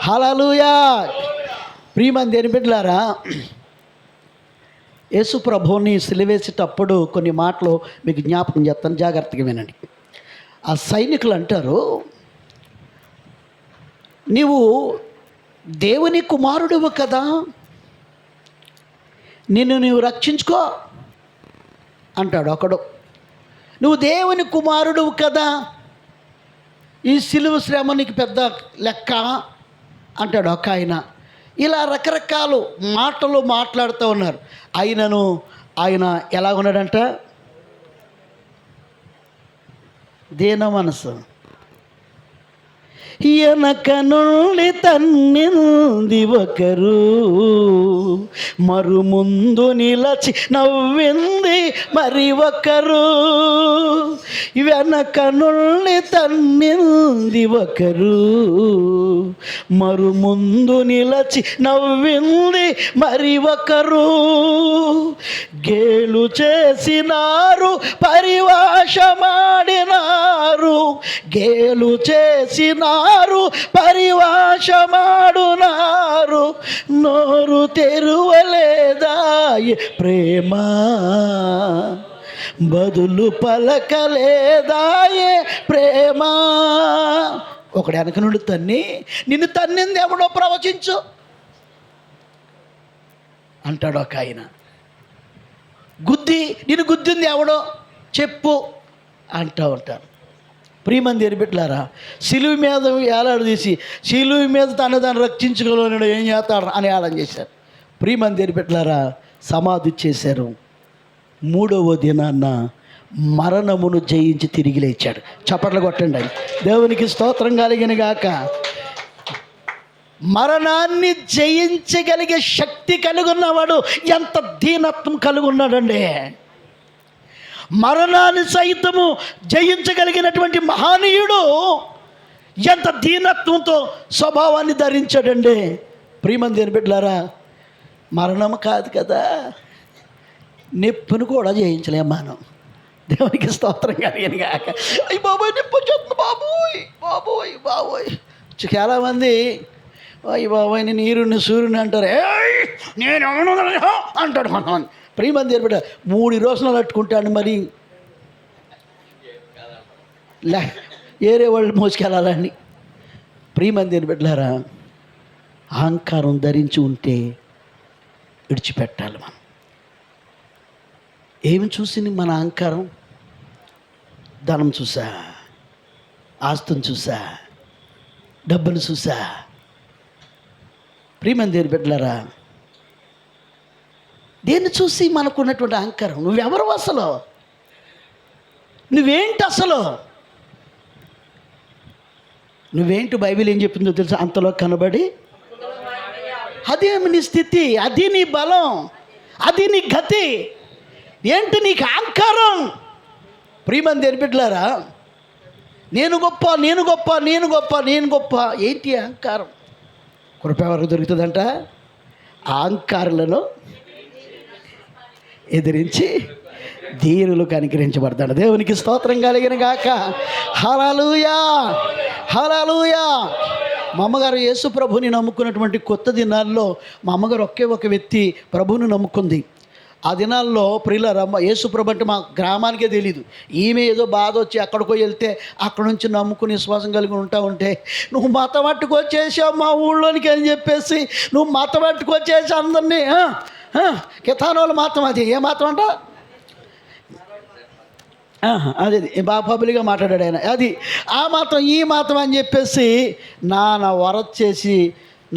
హల్లెలూయా. ప్రియమైన దేవుని బిడ్డలారా, యేసు ప్రభువుని సిలువేసేటప్పుడు కొన్ని మాటలు మీకు జ్ఞాపకం చేస్తాను, జాగ్రత్తగా వినండి. ఆ సైనికులు అంటారు, నీవు దేవుని కుమారుడువు కదా, నిన్ను నీవు రక్షించుకో అంటాడు ఒకడు. నువ్వు దేవుని కుమారుడువు కదా, ఈ సిలువ శ్రమ నీకు పెద్ద లెక్క అంటాడు ఒక ఆయన. ఇలా రకరకాల మాటలు మాట్లాడుతూ ఉన్నారు. అయినను ఆయన ఎలా ఉన్నాడంట? దీన మనసు. ఎనక నుండి తన్నింది ఒకరు, మరు ముందు నిలచి నవ్వింది మరి ఒకరు. వెనక నుండి తన్నింది ఒకరు, మరు ముందు నిలచి నవ్వింది మరి ఒకరు. గేలు చేసినారు, పరివాషమాడినారు, గేలు చేసినారు, పరివాషమాడునారు. నోరు తెరువలేదాయే ప్రేమ, బదులు పలకలేదాయే ప్రేమ. ఒకడు వెనక నుండి నిన్ను తన్నింది ఎవడో ప్రవచించు అంటాడు ఒక ఆయన. నిన్ను గుద్దింది ఎవడో చెప్పు అంటూ ఉంటారు. ప్రియమైన దేవుని బిడ్డలారా, సిలువ మీద ఏలాడదీసి సిలువ మీద దాన్ని రక్షించుకోలేడు ఏం చేస్తాడు అని ఏళన చేశారు. ప్రియమైన దేవుని బిడ్డలారా, సమాధి చేశారు. 3వ దినాన్న మరణమును జయించి తిరిగి లేచాడు. చప్పట్లు కొట్టండి. దేవునికి స్తోత్రం కలిగిన గాక. మరణాన్ని జయించగలిగే శక్తి కలిగి ఉన్నవాడు ఎంత దీనత్వం కలిగి ఉన్నాడండి. మరణాన్ని సైతము జయించగలిగినటువంటి మహనీయుడు ఎంత దీనత్వంతో స్వభావాన్ని ధరించాడండి. ప్రియమైన దేవుని బిడ్డలారా, మరణం కాదు కదా, నొప్పిని కూడా జయించలేం మనం. దేవునికి స్తోత్రం కలిగిన గాక. అయ్యి బాబోయ్, నొప్పి వచ్చేస్తుంది బాబోయ్ బాబోయ్ బాబోయ్. చాలామంది అయ్యి బాబోయ్ నీరుని సూర్యుని అంటారు, నేను అంటాడు కొంతమంది. ప్రియమంది ఏర్పడ 3 రోజులు పట్టుకుంటాడు, మరి ఏరే వాళ్ళు మోసుకెళ్ళాలని. ప్రియమంది ఏర్పడ్డారా, అహంకారం ధరించి ఉంటే విడిచిపెట్టాలి మనం. ఏమి చూసింది మన అహంకారం? ధనం చూసా, ఆస్తిని చూసా, డబ్బులు చూసా. ప్రియమైన దేవుని బిడ్డలారా, దేన్ని చూసి మనకున్నటువంటి అహంకారం? నువ్వెవరు అసలు? నువ్వేంటి అసలు? నువ్వేంటి? బైబిల్ ఏం చెప్పిందో తెలుసా? అంతలో కనబడి, అదేమి నీ స్థితి, అది నీ బలం, అది నీ గతి. ఏంటి నీకు అహంకారం? ప్రియమైన దేవుని బిడ్డలారా, నేను గొప్ప, నేను గొప్ప, నేను గొప్ప, నేను గొప్ప. ఏంటి అహంకారం? కృప ఎవరికి దొరుకుతుందంట? అహంకారులను ఎదిరించి దీనులు కనికరించబడతాడు. దేవునికి స్తోత్రం కలిగిన గాక. హల్లెలూయా, హల్లెలూయా. మా అమ్మగారు యేసు ప్రభుని నమ్ముకున్నటువంటి కొత్త దినాల్లో మా అమ్మగారు ఒకే ఒక వ్యక్తి ప్రభువుని నమ్ముకుంది. ఆ దినాల్లో ప్రియులారమ్మ, యేసు ప్రభు అంటే మా గ్రామానికే తెలీదు. ఈమె ఏదో బాధ వచ్చి అక్కడికో వెళ్తే అక్కడ నుంచి నమ్ముకుని విశ్వాసం కలిగి ఉంటే, నువ్వు మతం పట్టుకు వచ్చేసావు మా ఊళ్ళోనికి అని చెప్పేసి, నువ్వు మతం పట్టుకు వచ్చేసి అందరినీ కితానోళ్ళు మాత్రం. అది ఏ మాత్రం అంట? అది బాగా పబ్లిక్గా మాట్లాడాడు ఆయన. అది ఆ మాత్రం ఈ మాత్రం అని చెప్పేసి నాన్న వరద చేసి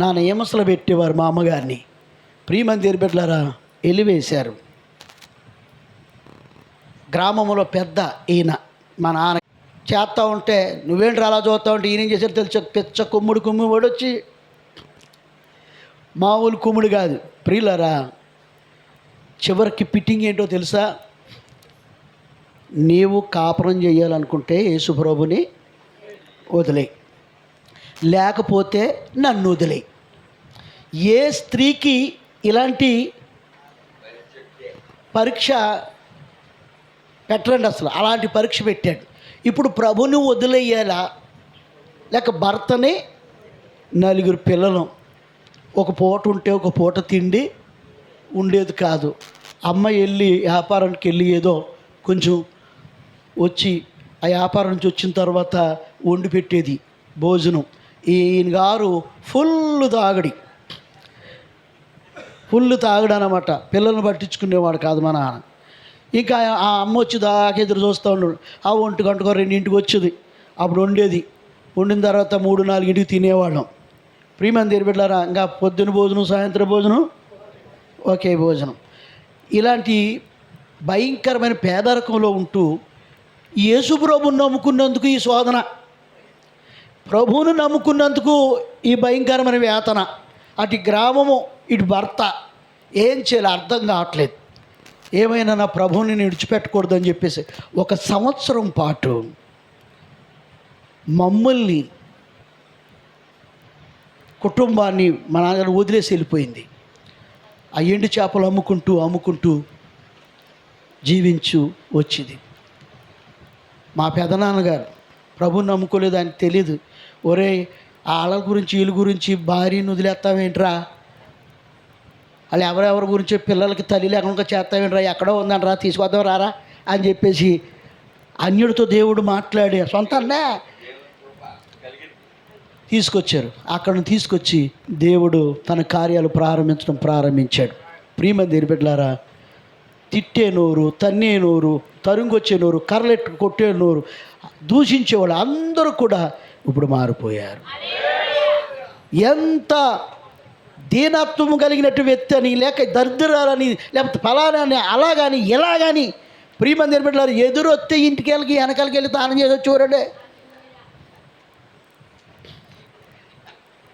నాన్న హింసలు పెట్టేవారు మా అమ్మగారిని. ప్రియమంది ఏర్పెట్లారా, ఎలివేశారు. గ్రామంలో పెద్ద ఈయన మా నాన్న చేస్తూ ఉంటే, నువ్వేంటి అలా చూస్తూ ఉంటే, ఈయన ఏం చేశారు తెలుసు? పెచ్చ కుమ్ముడు వచ్చి, మామూలు కుమ్ముడు కాదు ప్రియులరా, చివరికి ఫిట్టింగ్ ఏంటో తెలుసా? నీవు కాపురం చేయాలనుకుంటే యేసుప్రభుని వదిలే, లేకపోతే నన్ను వదిలే. ఏ స్త్రీకి ఇలాంటి పరీక్ష పెట్టండి అసలు. అలాంటి పరీక్ష పెట్టాడు. ఇప్పుడు ప్రభుని వదిలేయాలా, లేక భర్తని, 4 పిల్లలు, ఒక పూట ఉంటే ఒక పూట తిండి ఉండేది కాదు. అమ్మ వెళ్ళి వ్యాపారానికి వెళ్ళి ఏదో కొంచెం వచ్చి ఆ వ్యాపారం నుంచి వచ్చిన తర్వాత వండి పెట్టేది భోజనం. ఈయన గారు ఫుల్ తాగడనమాట. పిల్లల్ని పట్టించుకునేవాడు కాదు మా నాన్న. ఇంకా ఆ అమ్మ వచ్చి దాకా ఎదురు చూస్తూ ఉన్నాడు. ఆ 1 గంటకో 2ంటికి వచ్చేది. అప్పుడు వండిన తర్వాత 3-4ంటికి తినేవాళ్ళం. ప్రియమైన దేవుని బిడ్డలారా, ఇంకా పొద్దున భోజనం, సాయంత్రం భోజనం, ఒకే భోజనం. ఇలాంటి భయంకరమైన పేదరికంలో ఉంటూ యేసు ప్రభువుని నమ్ముకున్నందుకు ఈ శోధన, ప్రభువును నమ్ముకున్నందుకు ఈ భయంకరమైన వేతన, అటు గ్రామము ఇటు భర్త, ఏం చేయాలి అర్థం కావట్లేదు. ఏమైనా నా ప్రభువుని నేను విడిచిపెట్టకూడదని చెప్పేసి 1 సంవత్సరం పాటు మమ్మల్ని, కుటుంబాన్ని మా నాన్నగారు వదిలేసి వెళ్ళిపోయింది. ఆ ఎండు చేపలు అమ్ముకుంటూ జీవించు వచ్చింది. మా పెదనాన్నగారు ప్రభువుని నమ్ముకోలేదు, ఆయనకు తెలీదు. ఒరే వాళ్ళ గురించి వీళ్ళ గురించి భార్యను వదిలేస్తావేంట్రా, వాళ్ళు ఎవరెవరి గురించి పిల్లలకి తల్లి లేకుండా చేస్తావేంట్రా, ఎక్కడో ఉందంటరా, తీసుకొద్దాం రారా అని చెప్పేసి అన్యుడితో దేవుడు మాట్లాడి సొంతనే తీసుకొచ్చారు. అక్కడిని తీసుకొచ్చి దేవుడు తన కార్యాలు ప్రారంభించాడు. ప్రియమైన దేవుని బిడ్డలారా, తిట్టే నోరు, తన్నే నోరు, తరుంగొచ్చే నోరు, కర్రలెట్టు కొట్టే నోరు, దూషించేవాళ్ళు అందరూ కూడా ఇప్పుడు మారిపోయారు. ఎంత దీనత్వం కలిగినట్టు వ్యక్తి అని, లేక దరిద్రాలని, లేకపోతే ఫలాని అలాగని ఇలాగని. ప్రియమైన దేవుని బిడ్డలారా, ఎదురొస్తే ఇంటికి వెనకాలకి వెళ్ళి తానం చేసి చూడండి.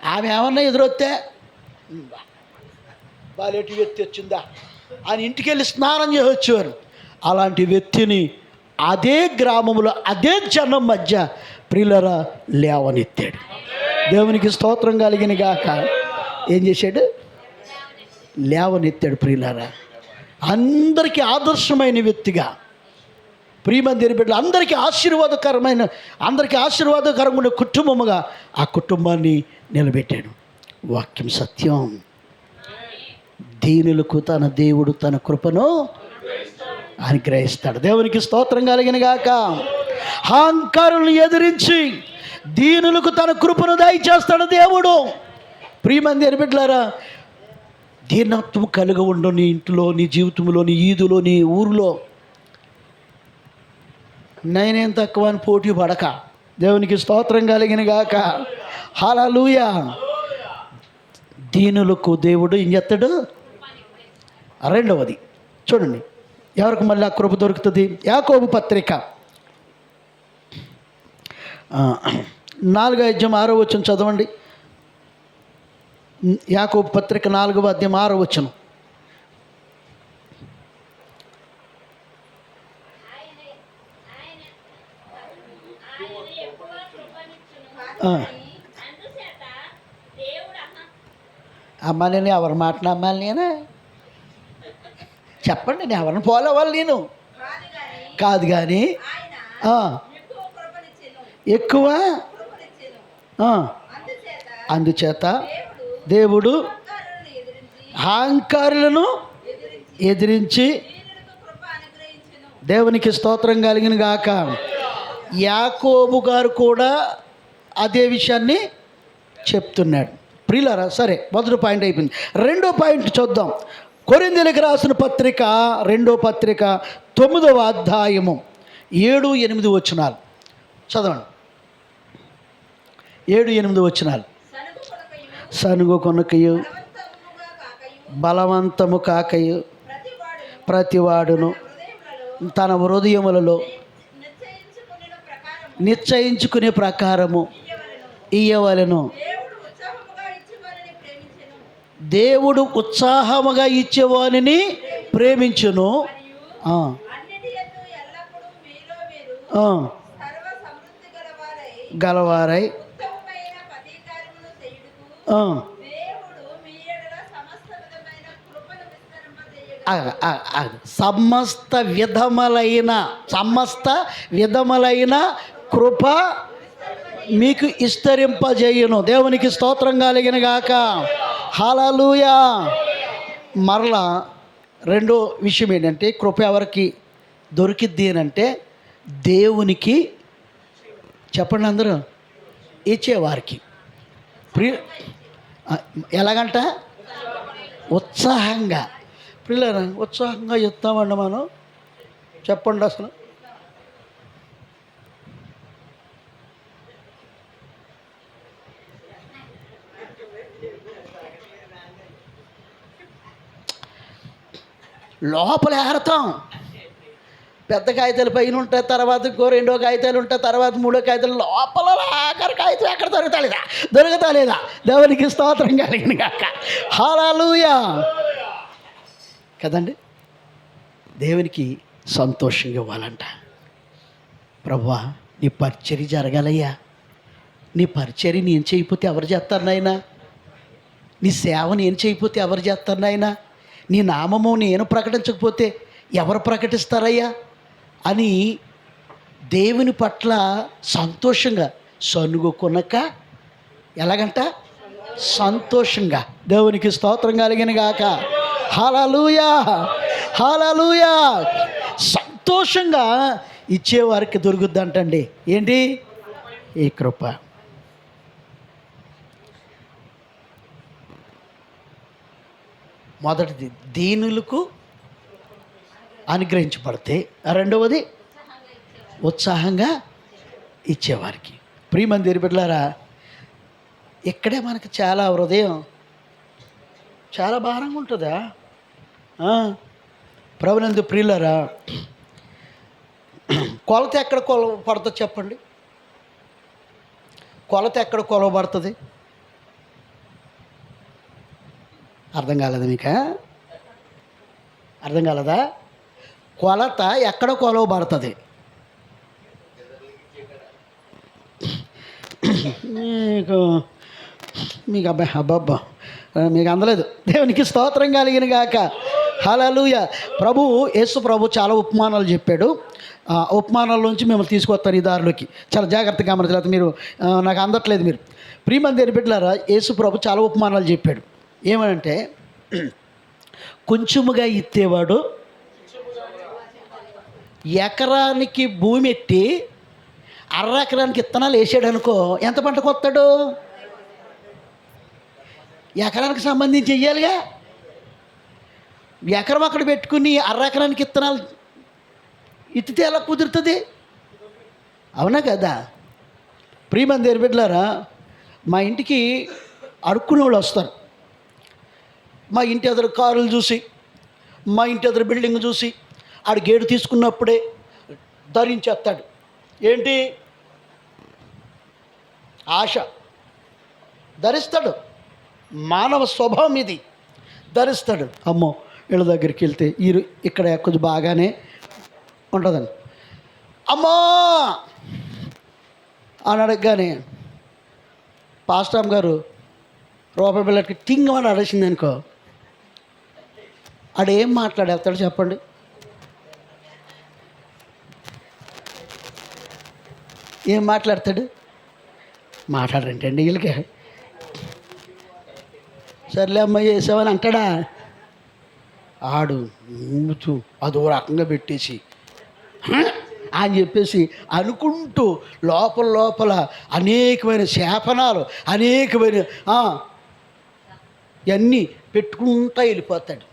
ఆమె ఏమన్నా ఎదురొస్తే బాలేటి వ్యక్తి వచ్చిందా అని ఇంటికి వెళ్ళి స్నానం చేసి వచ్చేవారు. అలాంటి వ్యక్తిని అదే గ్రామంలో అదే జనం మధ్య ప్రియులరా లేవనెత్తాడు. దేవునికి స్తోత్రం కలిగిన గాక. ఏం చేశాడు? లేవనెత్తాడు. ప్రియులారా, అందరికీ ఆదర్శమైన వ్యక్తిగా, ప్రియమందిర బిడ్డలు అందరికీ ఆశీర్వాదకరమైన కుటుంబముగా ఆ కుటుంబాన్ని నిలబెట్టాడు. వాక్యం సత్యం. దీనులకు తన దేవుడు తన కృపను అనుగ్రహిస్తాడు. దేవునికి స్తోత్రం కలిగిన గాక. అహంకారులను ఎదిరించి దీనులకు తన కృపను దయచేస్తాడు దేవుడు. ప్రియమందిర బిడ్డలారా, దీనత్వం కలిగి ఉండు. నీ ఇంట్లో, నీ జీవితంలో, నీ ఈదులో, నీ ఊరిలో నేనేం తక్కువ అని పోటీ పడక. దేవునికి స్తోత్రం కలిగిన గాక. హల్లెలూయా. దీనులకు దేవుడు ఏం చేస్తాడు? రెండవది చూడండి, ఎవరికి మళ్ళీ ఆ కృప దొరుకుతుంది? యాకోబు పత్రిక 4:6 చదవండి. యాకోబు పత్రిక 4:6. అమ్మ, నేను ఎవరి మాట నమ్మాలి? నేనే చెప్పండి, నేను ఎవరిని పోలేవాలి? నేను కాదు, కానీ ఎక్కువ. అందుచేత దేవుడు అహంకారులను ఎదిరించి, దేవునికి స్తోత్రం కలిగిన గాక. యాకోబు గారు కూడా అదే విషయాన్ని చెప్తున్నాడు. ప్రియులారా, సరే, మొదటి పాయింట్ అయిపోయింది. రెండో పాయింట్ చూద్దాం. కొరింథీయులకు రాసిన పత్రిక, 2వ పత్రిక 9వ అధ్యాయము 7-8 వచనాలు చదవండి. 7-8 వచనాలు. సనుగు కొనకయు బలవంతము కాకయు ప్రతివాడును తన హృదయములలో నిశ్చయించుకునే ప్రకారము ఇయ్యవలెను. దేవుడు ఉత్సాహముగా ఇచ్చేవానిని ప్రేమించును. గలవారై సమస్త విధములైన కృప మీకు విస్తరింపజేయును. దేవునికి స్తోత్రం కలిగిన గాక. హల్లెలూయా. మరలా రెండో విషయం ఏంటంటే, కృప ఎవరికి దొరికిద్ది అని అంటే, దేవునికి, చెప్పండి అందరూ, ఇచ్చేవారికి. ఎలాగంట? ఉత్సాహంగా. పిల్లరా, ఉత్సాహంగా ఇస్తామండి మనం. చెప్పండి అసలు. లోపల ఏరతాం. పెద్ద కాగితాలు పైన ఉంటాయి, తర్వాత ఇంకో 2 కాగితాలు ఉంటాయి, తర్వాత 3 కాగితాలు. లోపల ఆఖరి కాగితం ఎక్కడ దొరుకుతా లేదా? దేవునికి స్తోత్రం కలిగిన గాక. హల్లెలూయా కదండి. దేవునికి సంతోషంగా ఇవ్వాలంట. ప్రభువా, నీ పరిచర్య జరగాలయ్యా. నీ పరిచర్య నేను చేయకపోతే ఎవరు చేస్తారు నాయనా? నీ సేవ నేను చేయకపోతే ఎవరు చేస్తారు నాయనా? నీ నామము నేను ప్రకటించకపోతే ఎవరు ప్రకటిస్తారయ్యా అని దేవుని పట్ల సంతోషంగా, సనుగు కొనక, ఎలాగంట? సంతోషంగా. దేవునికి స్తోత్రం కలిగిన గాక. హల్లెలూయా, హల్లెలూయా. సంతోషంగా ఇచ్చేవారికి దొరుకుద్దంటండి. ఏంటి? ఈ కృప. మొదటిది దీనులకు అనుగ్రహించబడితే, రెండవది ఉత్సాహంగా ఇచ్చేవారికి. ప్రియమందిర బిడ్డలారా, ఇక్కడే మనకు చాలా హృదయం చాలా భారంగా ఉంటుందా? ప్రభునందు ప్రియులారా, కొలత ఎక్కడ పడుతుంది చెప్పండి? కొలత ఎక్కడ కొలవబడుతుంది? అర్థం కాలేదా మీకు? అర్థం కాలేదా? కొలత ఎక్కడ కొలవబడుతుంది? మీకు అబ్బాబ్బా మీకు అందలేదు. దేవునికి స్తోత్రం కలిగిన గాక. హల్లెలూయా. యేసు ప్రభు చాలా ఉపమానాలు చెప్పాడు. ఉపమానాల్లోంచి మిమ్మల్ని తీసుకొస్తారు ఈ దారిలోకి. చాలా జాగ్రత్తగా గమనించాలి. మీరు నాకు అందట్లేదు. మీరు ప్రియమంది బిడ్డలారా, యేసు ప్రభు చాలా ఉపమానాలు చెప్పాడు. ఏమనంటే, కొంచెముగా ఇత్తేవాడు ఎకరానికి భూమి ఎట్టి ఎకరానికి ఇత్తనాలు వేసాడు అనుకో, ఎంత పంట కొత్తాడు? ఎకరానికి సంబంధించి వెయ్యాలిగా. ఎకరం అక్కడ పెట్టుకుని ఎకరానికి ఇత్తనాలు ఇత్తితే ఎలా కుదురుతుంది? అవునా కదా? ప్రియమంది బిడ్డలారా, మా ఇంటికి అడుక్కునే వాళ్ళు వస్తారు. మా ఇంటి ఎదురు కారులు చూసి, మా ఇంటి ఎదురు బిల్డింగ్ చూసి ఆడు గేడు తీసుకున్నప్పుడే ధరించేస్తాడు. ఏంటి? ఆశ. ధరిస్తాడు. మానవ స్వభావం ఇది. ధరిస్తాడు. అమ్మో వీళ్ళ దగ్గరికి వెళ్తే ఇక్కడ కొంచెం బాగానే ఉంటుందని, అమ్మో అని అడగగానే పాస్టర్ గారు రూపాయి బిళ్ళకి టింగ్ అని అడిసింది అనుకో, ఆడేం మాట్లాడేస్తాడు చెప్పండి? ఏం మాట్లాడతాడు? మాట్లాడరంటండి వీళ్ళకి. సర్లే అమ్మాయి వేసావని అంటాడా? ఆడు నూచు అదో రకంగా పెట్టేసి అని చెప్పేసి అనుకుంటూ లోపల అనేకమైన శాపనాలు, అనేకమైన ఇవన్నీ పెట్టుకుంటూ వెళ్ళిపోతాడు.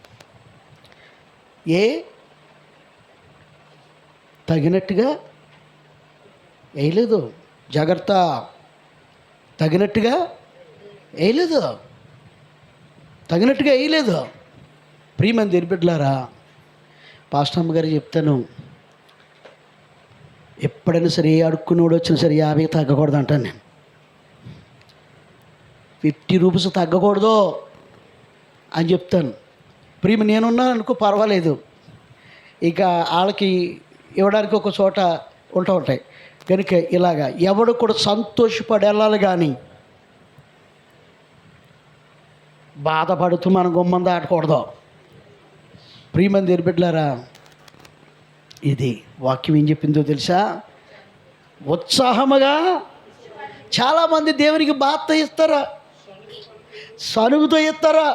తగినట్టుగా వేయలేదు. జాగ్రత్త. తగినట్టుగా వేయలేదు. ప్రియమంది బిడ్డలారా, పాస్టర్ అమ్మగారు చెప్తాను, ఎప్పుడైనా సరే అడుక్కునేవాడు వచ్చినా సరే 50 తగ్గకూడదు అంటాను నేను. 50 రూపీస్ తగ్గకూడదు అని చెప్తాను. నేనున్నాను అనుకో పర్వాలేదు, ఇక వాళ్ళకి ఇవ్వడానికి ఒక చోట ఉంటాయి కనుక ఇలాగా ఎవడు కూడా సంతోషపడి వెళ్ళాలి, కానీ బాధపడుతూ మన గుమ్మం దాటకూడదు. ప్రియమంది బిడ్డలారా, ఇది వాక్యం ఏం చెప్పిందో తెలుసా? ఉత్సాహముగా. చాలామంది దేవునికి బాధతో ఇస్తారా, సనుగుతో ఇస్తారా?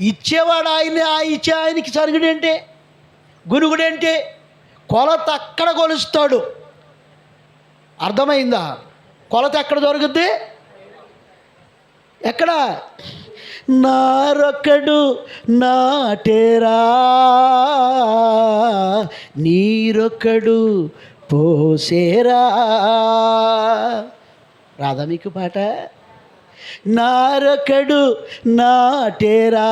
ఇచ్చేవాడు ఇచ్చే ఆయనకి సరుగుడేంటి, గురుగుడేంటి? కొలత అక్కడ కొలుస్తాడు. అర్థమైందా? కొలత ఎక్కడ దొరుకుద్ది? ఎక్కడ? నారొక్కడు నాటేరా, నీరొక్కడు పోసేరా. రాదా మీకు పాట? నారొక్కడు నాటేరా,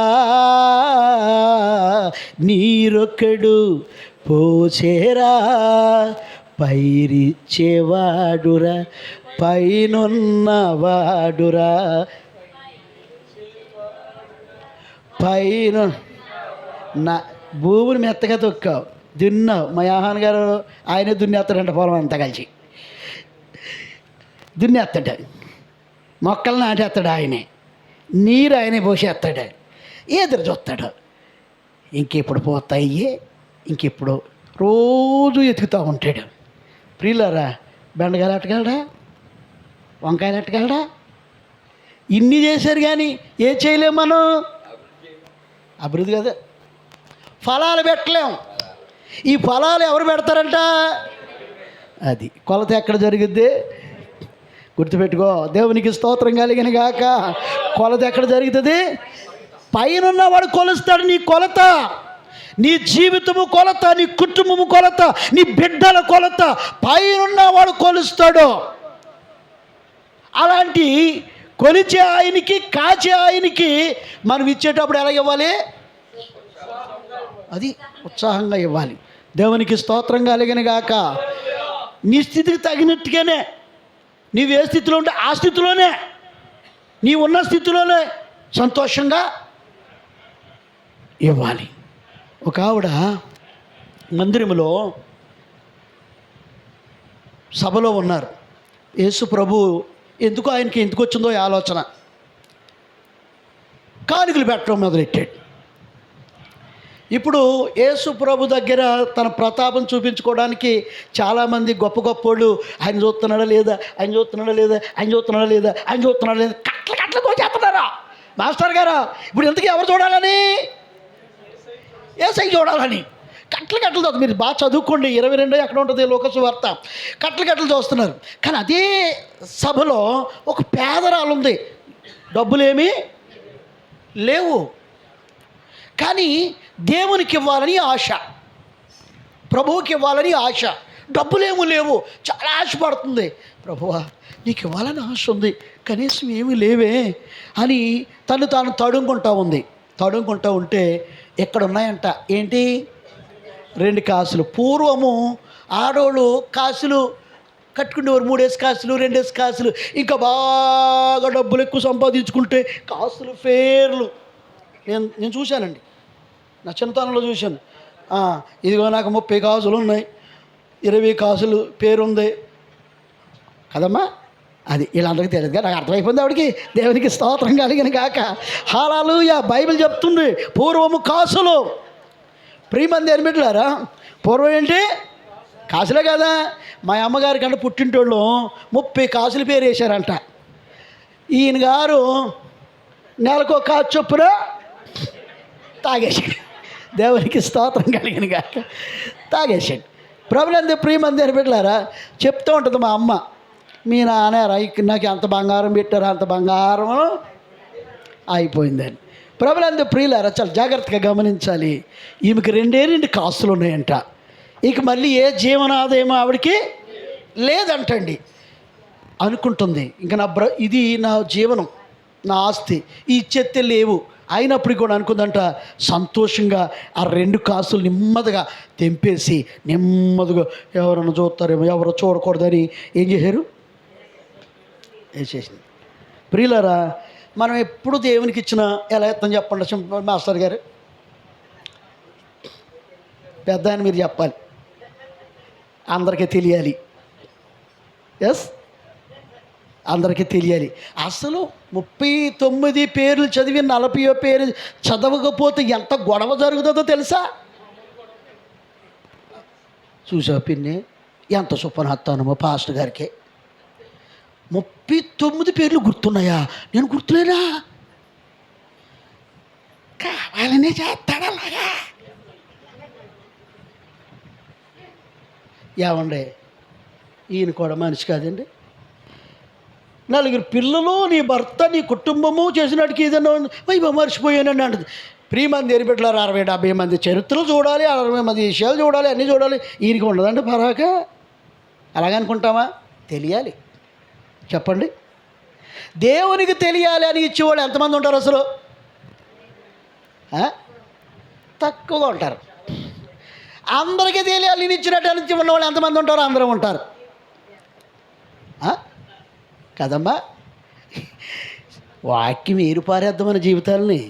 నీరొక్కడు పోసేరా. పైరిచ్చేవాడురా, పైనున్నవాడురా, పైన నా భూమిని మెత్తగా తొక్కావు, దున్నావు. మా యాహాన్ గారు ఆయనే దున్నేస్తాడంట, పొలం అంతా కలిసి దున్నేస్తాడు. మొక్కలు నాటేస్తాడు ఆయనే, నీరు ఆయనే పోసేస్తాడు, ఎదురు చూస్తాడు. ఇంకెప్పుడు పోతాయి, ఇంకెప్పుడు రోజు ఎతుకుతూ ఉంటాడు. ప్రియులారా, బెండకాయలు ఎట్టగలడా, వంకాయలు ఎట్టగలడా? ఇన్ని చేశారు కానీ ఏం చేయలేము మనం. అభివృద్ధి కదా, ఫలాలు పెట్టలేం. ఈ ఫలాలు ఎవరు పెడతారంట? అది కొలత ఎక్కడ జరుగుద్ది? గుర్తుపెట్టుకో. దేవునికి స్తోత్రం కలిగిన గాక. కొలత ఎక్కడ జరుగుతుంది? పైన వాడు కొలుస్తాడు. నీ కొలత, నీ జీవితము కొలత, నీ కుటుంబము కొలత, నీ బిడ్డల కొలత పైన వాడు కొలుస్తాడు. అలాంటి కొలిచే ఆయనకి, కాచే ఆయనకి మనం ఇచ్చేటప్పుడు ఎలా ఇవ్వాలి? అది ఉత్సాహంగా ఇవ్వాలి. దేవునికి స్తోత్రం కలిగిన గాక. నీ స్థితికి తగినట్టుగానే, నీవు ఏ స్థితిలో ఉంటే ఆ స్థితిలోనే, నీ ఉన్న స్థితిలోనే సంతోషంగా ఇవ్వాలి. ఒక ఆవిడ మందిరములో సభలో ఉన్నారు. యేసు ప్రభు ఎందుకు ఆయనకి ఎందుకు వచ్చిందో ఆలోచన. కానుకలు పెట్టడం మొదలెట్టాడు. ఇప్పుడు యేసు ప్రభు దగ్గర తన ప్రతాపం చూపించుకోవడానికి చాలామంది గొప్ప గొప్పోళ్ళు ఆయన చూస్తున్నాడా లేదా, ఆయన చూస్తున్నాడా లేదా, ఆయన చూస్తున్నాడా లేదా, ఆయన చూస్తున్నాడా లేదా, కట్లతో చేస్తున్నారా మాస్టర్ గారు. ఇప్పుడు ఇంతకీ ఎవరు చూడాలని? యేసయ్య చూడాలని కట్టలు మీరు బాగా చదువుకోండి. 22 ఎక్కడ ఉంటుంది లోక సువార్త. కట్టలు చూస్తున్నారు. కానీ అదే సభలో ఒక పేదరాలు ఉంది, డబ్బులేమీ లేవు, కానీ దేవునికి ఇవ్వాలని ఆశ, ప్రభువుకి ఇవ్వాలని ఆశ. డబ్బులేమీ లేవు, చాలా ఆశపడుతుంది. ప్రభువా నీకు ఇవ్వాలని ఆశ ఉంది, కనీసం ఏమీ లేవే అని తాను తడుముకుంటూ ఉంటే ఎక్కడ ఉన్నాయంట ఏంటి? 2 కాసులు. పూర్వము ఆడోళ్ళు కాసులు కట్టుకునేవారు, 3 కాసులు, 2 కాసులు. ఇంకా బాగా డబ్బులు ఎక్కువ సంపాదించుకుంటే కాసులు ఫేర్లు. నేను చూశానండి, నా చిన్నతనంలో చూశాను. ఇదిగో నాకు 30 కాసులు ఉన్నాయి, 20 కాసులు పేరుంది కదమ్మా. అది వీళ్ళందరికీ తెలియదుగా, నాకు అర్థమైపోయింది. ఆవిడికి దేవునికి స్తోత్రం కలిగిన గాక. హల్లెలూయా. బైబిల్ చెప్తుంది పూర్వము కాసులు. ప్రియమంది ఎనిమిట్లారా, పూర్వం ఏంటి? కాసులే కదా. మా అమ్మగారి కంటే పుట్టింటోళ్ళు 30 కాసులు పేరు వేశారంట. ఈయన గారు నెలకు 1 కాసు చొప్పున తాగేశాడు. దేవునికి స్తోత్రం కలిగిన గాక. తాగేశాడు. ప్రభులందు ప్రియమంది ఎనిమిట్లారా, చెప్తూ ఉంటుంది మా అమ్మ, మీ నాన్నరా నాకు ఎంత బంగారం పెట్టారు, అంత బంగారం అయిపోయిందని. ప్రభులందు ప్రియులారా, చాలా జాగ్రత్తగా గమనించాలి. ఈమెకి 2 కాసులు ఉన్నాయంట. ఇక మళ్ళీ ఏ జీవనాదాయం ఆవిడికి లేదంటండి. అనుకుంటుంది ఇంకా ఇది నా జీవనం, నా ఆస్తి, ఈ చెత్త లేవు. అయినప్పుడు కూడా అనుకుందంట సంతోషంగా ఆ 2 కాసులు నెమ్మదిగా తెంపేసి నెమ్మదిగా ఎవరన్నా చూస్తారేమో, ఎవరో చూడకూడదని ఏం చేశారు? వేసేసింది. ప్రియులారా, మనం ఎప్పుడు దేవునికి ఇచ్చిన ఎలా ఎత్తాం చెప్పండి మాస్టర్ గారు, పెద్ద అని మీరు చెప్పాలి, అందరికీ తెలియాలి. ఎస్, అందరికీ తెలియాలి. అసలు 39 పేర్లు చదివి 40వ పేరు చదవకపోతే ఎంత గొడవ జరుగుతుందో తెలుసా? చూసా పిన్ని, ఎంత సుపనత్తానమో పాస్టర్ గారికి. 39 పేర్లు గుర్తున్నాయా? నేను గుర్తులేనా? కావాలనే చేస్తాడా అలాగా? ఏమండే, ఈయన కూడా మనిషి కాదండి. 4 పిల్లలు, నీ భర్త, నీ కుటుంబము చేసినట్టుకి ఏదన్నా వైభవం మర్చిపోయానని అంటుంది. ప్రియమంది ఎరిపెట్లారు 60-70 మంది చరిత్రలు చూడాలి, 60 మంది విషయాలు చూడాలి, అన్నీ చూడాలి. ఈయనకి ఉండదండి పరాక? అలాగనుకుంటామా? తెలియాలి. చెప్పండి, దేవునికి తెలియాలి అని ఇచ్చేవాళ్ళు ఎంతమంది ఉంటారు అసలు? తక్కువగా ఉంటారు. అందరికీ తెలియాలి నేను ఇచ్చినట్టు అని ఉన్నవాళ్ళు ఎంతమంది ఉంటారు? అందరూ ఉంటారు కదమ్మా. వాక్యం ఏరుపారేద్దాం మన జీవితాలని.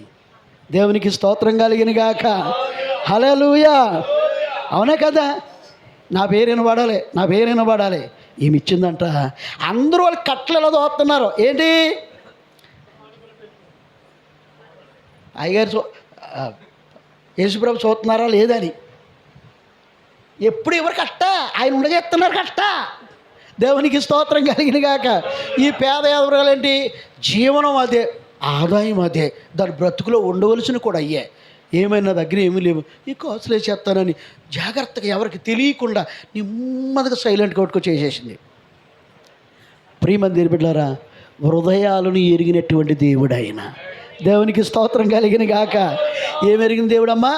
దేవునికి స్తోత్రం కలిగిన గాక. హల్లెలూయా. అవునా కదా? నా పేరు వినబడాలి, నా పేరు వినబడాలి. ఏమి ఇచ్చిందంట. అందరూ వాళ్ళు కట్టలు ఎలా దోస్తున్నారు ఏంటి? అయ్యగారు యేసుప్రభు చూస్తున్నారా లేదని ఎప్పుడు ఎవరు కట్ట ఆయన ఉండజేస్తున్నారు కట్ట. దేవునికి స్తోత్రం కలిగిన గాక. ఈ పేద ఎవరాలేంటి? జీవనం అదే, ఆదాయం అదే, దాని బ్రతుకులో ఉండవలసిన కూడా అయ్యే. ఏమైనా దగ్గర ఏమీ లేవు, ఈ కాసులే చేస్తానని జాగ్రత్తగా ఎవరికి తెలియకుండా నెమ్మదిగా సైలెంట్గా కొట్టుకు చేసేసింది. ప్రియమంది బిడ్డలారా, హృదయాలను ఎరిగినటువంటి దేవుడు ఆయన. దేవునికి స్తోత్రం కలిగిన గాక. ఏమెరిగిన దేవుడమ్మా?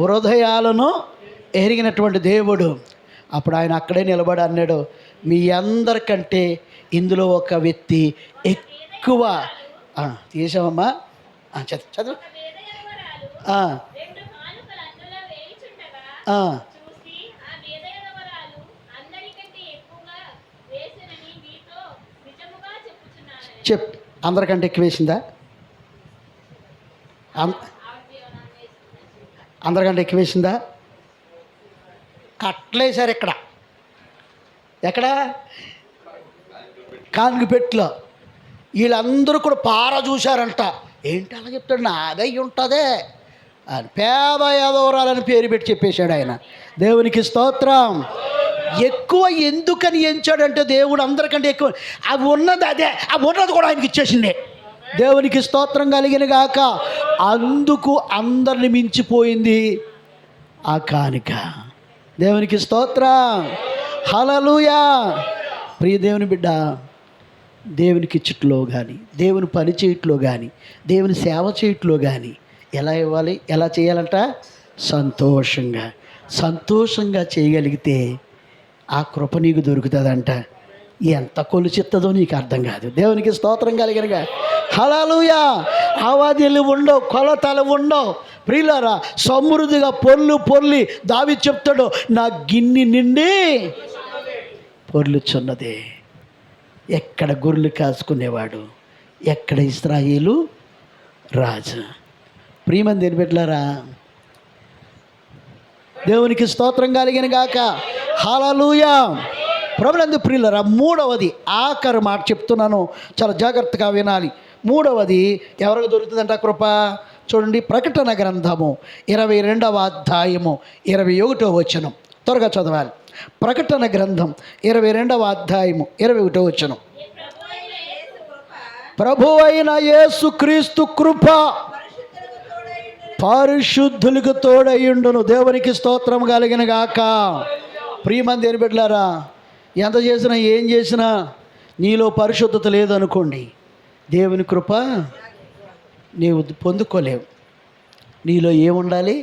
హృదయాలను ఎరిగినటువంటి దేవుడు. అప్పుడు ఆయన అక్కడే నిలబడి అన్నాడు, మీ అందరికంటే ఇందులో ఒక వ్యక్తి ఎక్కువ తీసామమ్మా. చదువు. చెప్, అందరికంటే ఎక్కువ వేసిందా? అందరికంటే ఎక్కువ వేసిందా? కట్లేశారు. ఎక్కడ? కానుకపెట్టులో. వీళ్ళందరూ కూడా పార చూశారంట. ఏంటి అలా చెప్తాడు? నాదై ఉంటుందే అని పేద యాదవరాలని పేరు పెట్టి చెప్పేశాడు ఆయన. దేవునికి స్తోత్రం. ఎక్కువ ఎందుకని ఎంచాడంటే దేవుడు అందరికంటే ఎక్కువ అవి ఉన్నది అదే, అవి ఉన్నది కూడా ఆయనకి ఇచ్చేసిందే. దేవునికి స్తోత్రం కలిగిన గాక. అందుకు అందరిని మించిపోయింది ఆ కానుక. దేవునికి స్తోత్రం. హల్లెలూయా. ప్రియ దేవుని బిడ్డ, దేవునికి ఇచ్చట్లో కానీ, దేవుని పని చేయట్లో కానీ, దేవుని సేవ చేయట్లో కానీ ఎలా ఇవ్వాలి, ఎలా చేయాలంట? సంతోషంగా. సంతోషంగా చేయగలిగితే ఆ కృప నీకు దొరుకుతుందంట. ఎంత కొలుచిత్తదో నీకు అర్థం కాదు. దేవునికి స్తోత్రం కలిగినగా. హల్లెలూయా. ఆవాదిలు ఉండవు, కొలతలు ఉండవు. ప్రియులారా, సమృద్ధిగా పొర్లి దావీదు చెప్తాడు, నా గిన్నె నిండి పొర్లుచున్నదే. ఎక్కడ గొర్రెలు కాసుకునేవాడు, ఎక్కడ ఇశ్రాయేలు రాజు. ప్రియమని దేని బిడ్డలారా, దేవునికి స్తోత్రం కలిగిన గాక. హల్లెలూయా. ప్రభునందు ప్రియులారా, మూడవది ఆఖరి మాట చెప్తున్నాను, చాలా జాగ్రత్తగా వినాలి. మూడవది ఎవరికి దొరుకుతుందంట కృప? చూడండి, ప్రకటన గ్రంథము 22వ అధ్యాయము 21వ వచనం. త్వరగా చదవాలి. ప్రకటన గ్రంథం 22వ అధ్యాయము 21వ వచనం. ప్రభువైన యేసుక్రీస్తు కృప పరిశుద్ధులకు తోడయ్యుండును. దేవునికి స్తోత్రం కలిగిన గాక. ప్రియమంది దేని బిడ్డలారా, ఎంత చేసినా ఏం చేసినా నీలో పరిశుద్ధత లేదనుకోండి, దేవుని కృప నీవు పొందుకోలేవు. నీలో ఏముండాలి?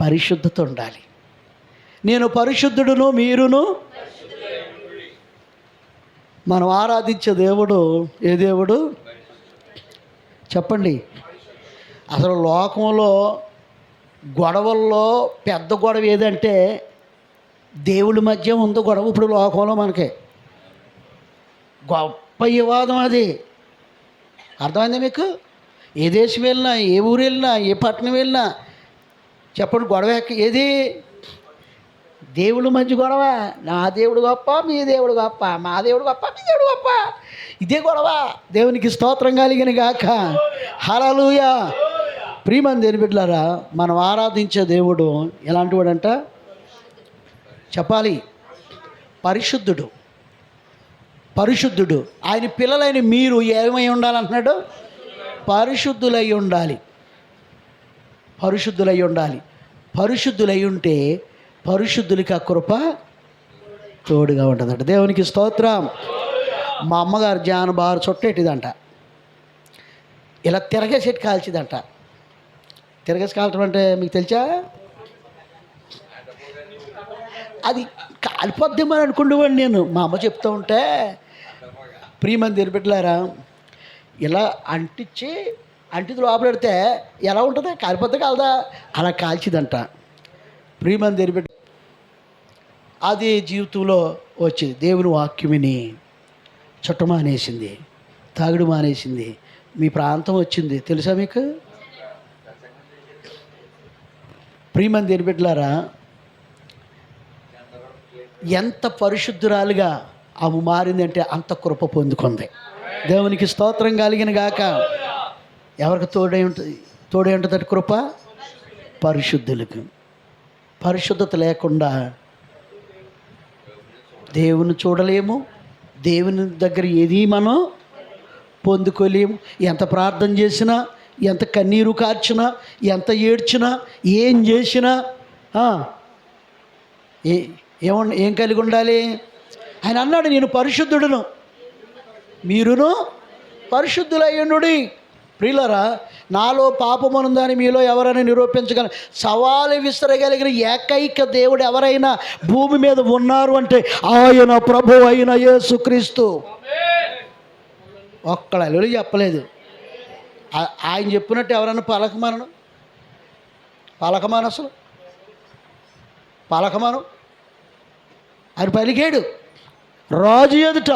పరిశుద్ధత ఉండాలి. నేను పరిశుద్ధుడును, మీరును. మనం ఆరాధించే దేవుడు ఏ దేవుడు చెప్పండి? అసలు లోకంలో గొడవల్లో పెద్ద గొడవ ఏదంటే దేవుడి మధ్య ఉంది గొడవ. ఇప్పుడు లోకంలో మనకి గొప్ప వివాదం అది. అర్థమైందా మీకు? ఏ దేశం వెళ్ళినా, ఏ ఊరు వెళ్ళినా, ఏ పట్టణం వెళ్ళినా చెప్పండి, గొడవ ఏది? దేవుడి మధ్య గొడవ. నా దేవుడు గొప్ప, మీ దేవుడు గొప్ప, మా దేవుడు గొప్ప, మీ దేవుడు గొప్ప. ఇదే గొడవ. దేవునికి స్తోత్రం కలిగిన గాక. హల్లెలూయా. ప్రియమంది దేని బిడ్డలారా, మనం ఆరాధించే దేవుడు ఎలాంటి వాడంట చెప్పాలి? పరిశుద్ధుడు. పరిశుద్ధుడు. ఆయన పిల్లలైన మీరు ఏమై ఉండాలంటున్నాడు? పరిశుద్ధులై ఉండాలి. పరిశుద్ధులై ఉండాలి. పరిశుద్ధులై ఉంటే పరిశుద్ధులకి ఆ కృప తోడుగా ఉంటుందంట. దేవునికి స్తోత్రం. మా అమ్మగారు జానబారు చుట్టేటిదంట, ఇలా తిరగేసేటి కాల్చిదంట. తిరగేసి కాల్చడం అంటే మీకు తెలుసా? అది కాలిపోద్దేమని అనుకుండేవాడిని నేను. మా అమ్మ చెప్తూ ఉంటే, ప్రియమంది దేని బిడ్డలారా, ఇలా అంటిది లోపలెడితే ఎలా ఉంటుంది? కాలిపోద్ది కాలదా? అలా కాల్చిదంట. ప్రియమంది దేని బిడ్డ, అది జీవితంలో వచ్చింది. దేవుని వాక్యం విని చుట్ట మానేసింది, తాగుడు మానేసింది. మీ ప్రాంతం వచ్చింది తెలుసా మీకు? ప్రియమంది దేని బిడ్డలారా, ఎంత పరిశుద్ధురాలుగా ఆమె మారిందంటే అంత కృప పొందుకుంది. దేవునికి స్తోత్రం కలిగిన గాక. ఎవరికి తోడై ఉంటుంది కృప? పరిశుద్ధులకు. పరిశుద్ధత లేకుండా దేవుని చూడలేము, దేవుని దగ్గర ఏది మనం పొందుకోలేము. ఎంత ప్రార్థన చేసినా, ఎంత కన్నీరు కార్చినా, ఎంత ఏడ్చినా, ఏం చేసినా ఏం కలిగి ఉండాలి? ఆయన అన్నాడు, నేను పరిశుద్ధుడును, మీరును పరిశుద్ధులయ్యుండుడి. ప్రియులారా, నాలో పాపమునుందని మీలో ఎవరైనా నిరూపించగల సవాలు విసరగలిగిన ఏకైక దేవుడు ఎవరైనా భూమి మీద ఉన్నారు అంటే ఆయన ప్రభువు అయిన యేసుక్రీస్తు. ఒక్కడ అల్లుడు చెప్పలేదు. ఆయన చెప్పినట్టు ఎవరైనా పలకమాను ఆయన పలికాడు రాజు ఎదుట,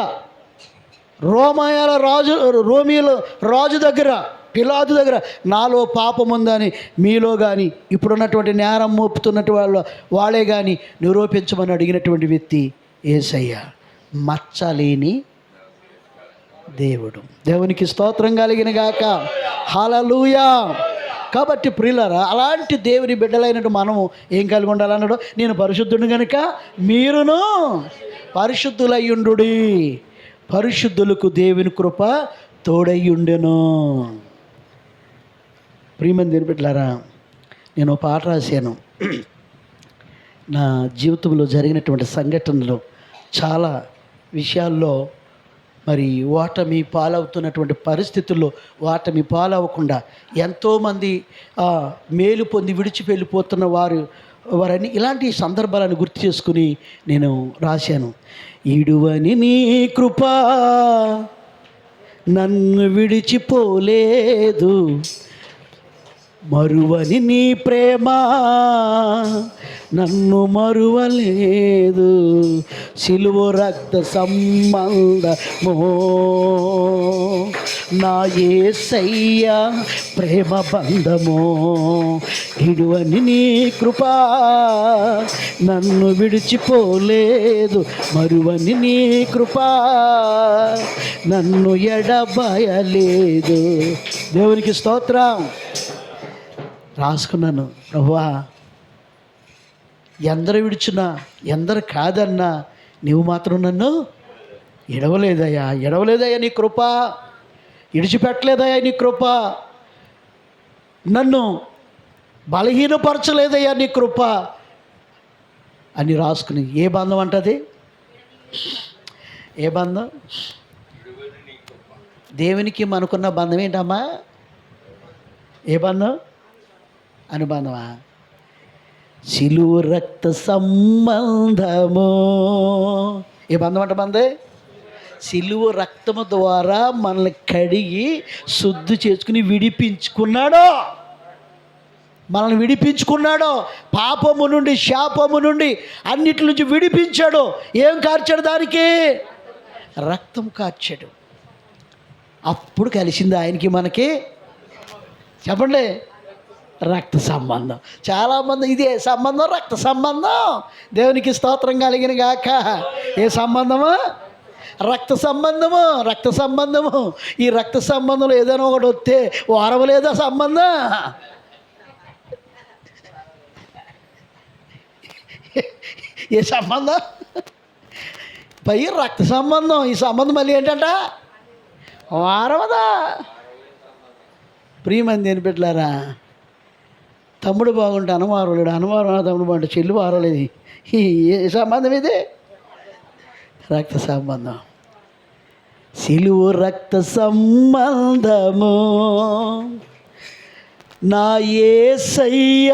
రోమియోల రాజు దగ్గర, పిలాతు దగ్గర, నాలో పాపం ఉందని మీలో కానీ ఇప్పుడున్నటువంటి నేరం మోపుతున్నట్టు వాళ్ళే కానీ నిరూపించమని అడిగినటువంటి వ్యక్తి యేసయ్య. మచ్చలేని దేవుడు. దేవునికి స్తోత్రం కలిగిన గాక. హల్లెలూయా. కాబట్టి ప్రియులారా, అలాంటి దేవుని బిడ్డలైనట్టు మనము ఏం కలిగి ఉండాలన్నాడు? నేను పరిశుద్ధుని కనుక మీరును పరిశుద్ధులయ్యుండుడి. పరిశుద్ధులకు దేవుని కృప తోడయ్యుండెను. ప్రియమైన దేవుని బిడ్డలారా, నేను ఒక పాట రాశాను. నా జీవితంలో జరిగినటువంటి సంఘటనలు చాలా విషయాల్లో మరి ఓటమి పాలవుతున్నటువంటి పరిస్థితుల్లో ఓటమి పాలవ్వకుండా ఎంతోమంది మేలు పొంది విడిచి వెళ్ళిపోతున్న వారని ఇలాంటి సందర్భాలను గుర్తు చేసుకుని నేను రాశాను. ఇడువని నీ కృప నన్ను విడిచిపోలేదు, మరువని నీ ప్రేమ నన్ను మరువలేదు, సిలువ రక్త సంబంధమో నా యేసయ్య ప్రేమ బంధమో. ఇడువని నీ కృప నన్ను విడిచిపోలేదు, మరువని నీ కృప నన్ను ఎడబాయలేదు. దేవునికి స్తోత్రం. రాసుకున్నాను, ప్రభువా ఎందరు విడిచినా ఎందరు కాదన్నా నీవు మాత్రం నన్ను ఎడవలేదయ్యా నీ కృప, విడిచిపెట్టలేదయ్యా నీ కృప, నన్ను బలహీనపరచలేదయ్యా నీ కృప అని రాసుకుని. ఏ బంధం అంటది? ఏ బంధం? దేవునికి మనకున్న బంధం ఏంటమ్మా? ఏ బంధం? అనుబంధమా? సిలువ రక్త సంబంధము. ఏ బంధం అంట మంది? సిలువ రక్తము ద్వారా మనల్ని కడిగి శుద్ధి చేసుకుని విడిపించుకున్నాడు. మనల్ని విడిపించుకున్నాడు. పాపము నుండి, శాపము నుండి, అన్నిటి నుంచి విడిపించాడు. ఏం కార్చాడు? దానికి రక్తం కార్చాడు. అప్పుడు కలిసింది ఆయనకి మనకి. చెప్పండి, రక్త సంబంధం. చాలామంది ఇదే సంబంధం, రక్త సంబంధం. దేవునికి స్తోత్రం కలిగిన గాక. ఏ సంబంధము? రక్త సంబంధము. రక్త సంబంధము. ఈ రక్త సంబంధంలో ఏదైనా ఒకటి వస్తే వారవలేదా సంబంధం? ఏ సంబంధం? పై రక్త సంబంధం. ఈ సంబంధం మళ్ళీ ఏంటంట? వారవదా? ప్రియమంది దేని పెట్టారా? తమ్ముడు బాగుంటే అనుమారులేడు, అనుమారం తమ్ముడు బాగుంటే చెల్లి వారలేదు. ఏ సంబంధం ఇది? రక్త సంబంధం. సిలువ రక్త సంబంధము నా యేసయ్య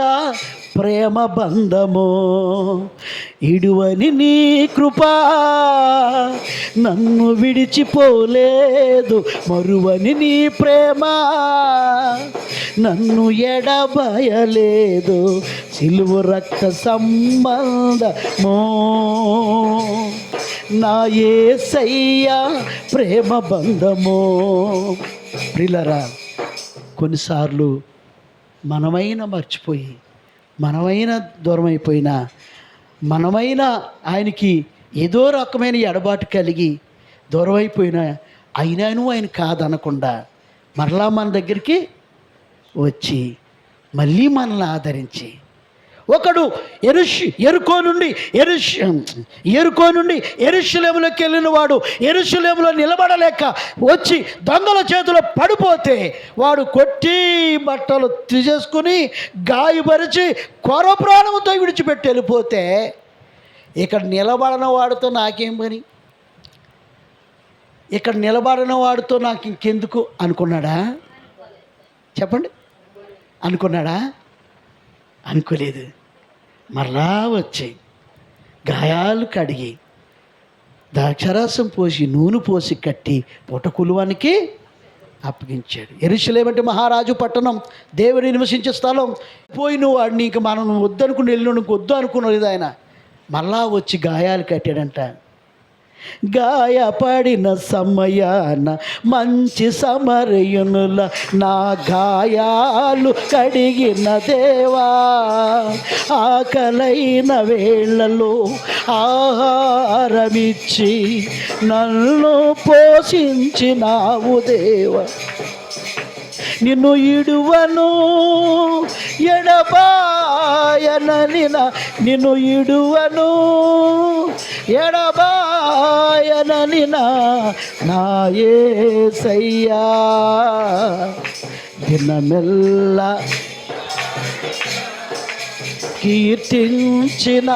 ప్రేమ బంధము. ఇడువని నీ కృప నన్ను విడిచిపోలేదు, మరువని నీ ప్రేమ నన్ను ఎడబాయలేదు. సిలువ రక్త సంబంధమో నా యేసయ్య ప్రేమ బంధమో. ప్రియులారా, కొన్నిసార్లు మనమైనా మర్చిపోయి, మనమైనా దూరం అయిపోయినా, మనమైనా ఆయనకి ఏదో రకమైన ఎడబాటు కలిగి దూరం అయిపోయినా, అయినాను ఆయన కాదనకుండా మరలా మన దగ్గరికి వచ్చి మళ్ళీ మనల్ని ఆదరించి, ఒకడు ఎరుకో నుండి యెరూషలేములోకి వెళ్ళిన వాడు యెరూషలేములో నిలబడలేక వచ్చి దొంగల చేతిలో పడిపోతే వాడు కొట్టి బట్టలు తీసేసుకుని గాయపరిచి కొర ప్రాణంతో విడిచిపెట్టి వెళ్ళిపోతే, ఇక్కడ నిలబడిన వాడితో నాకేం పని, ఇక్కడ నిలబడిన వాడితో నాకు ఇంకెందుకు అనుకున్నాడా? చెప్పండి, అనుకున్నాడా? అనుకోలేదు. మరలా వచ్చి గాయాలు కడిగి ద్రాక్షారసం పోసి నూనె పోసి కట్టి పుటకులువానికి అప్పగించాడు. యెరూషలేము అంటే మహారాజు పట్టణం, దేవుని నివసించే స్థలం. పోయిన వాడిని ఇంక మనం వద్దనుకుని వెళ్ళిన వద్దు అనుకున్నది ఆయన. మళ్ళా వచ్చి గాయాలు కట్టాడంట. గాయపడిన సమయాన మంచి సమరయునుల నా గాయాలు కడిగిన దేవా, ఆకలైన వేళలో ఆహారమిచ్చి నన్ను పోషించినావు దేవా. నిన్ను ఇడువను ఎడబాయననిన, నిన్ను ఇడువను ఎడబాయననిన నా యేసయ్యా, దినమెల్ల కీర్తించిన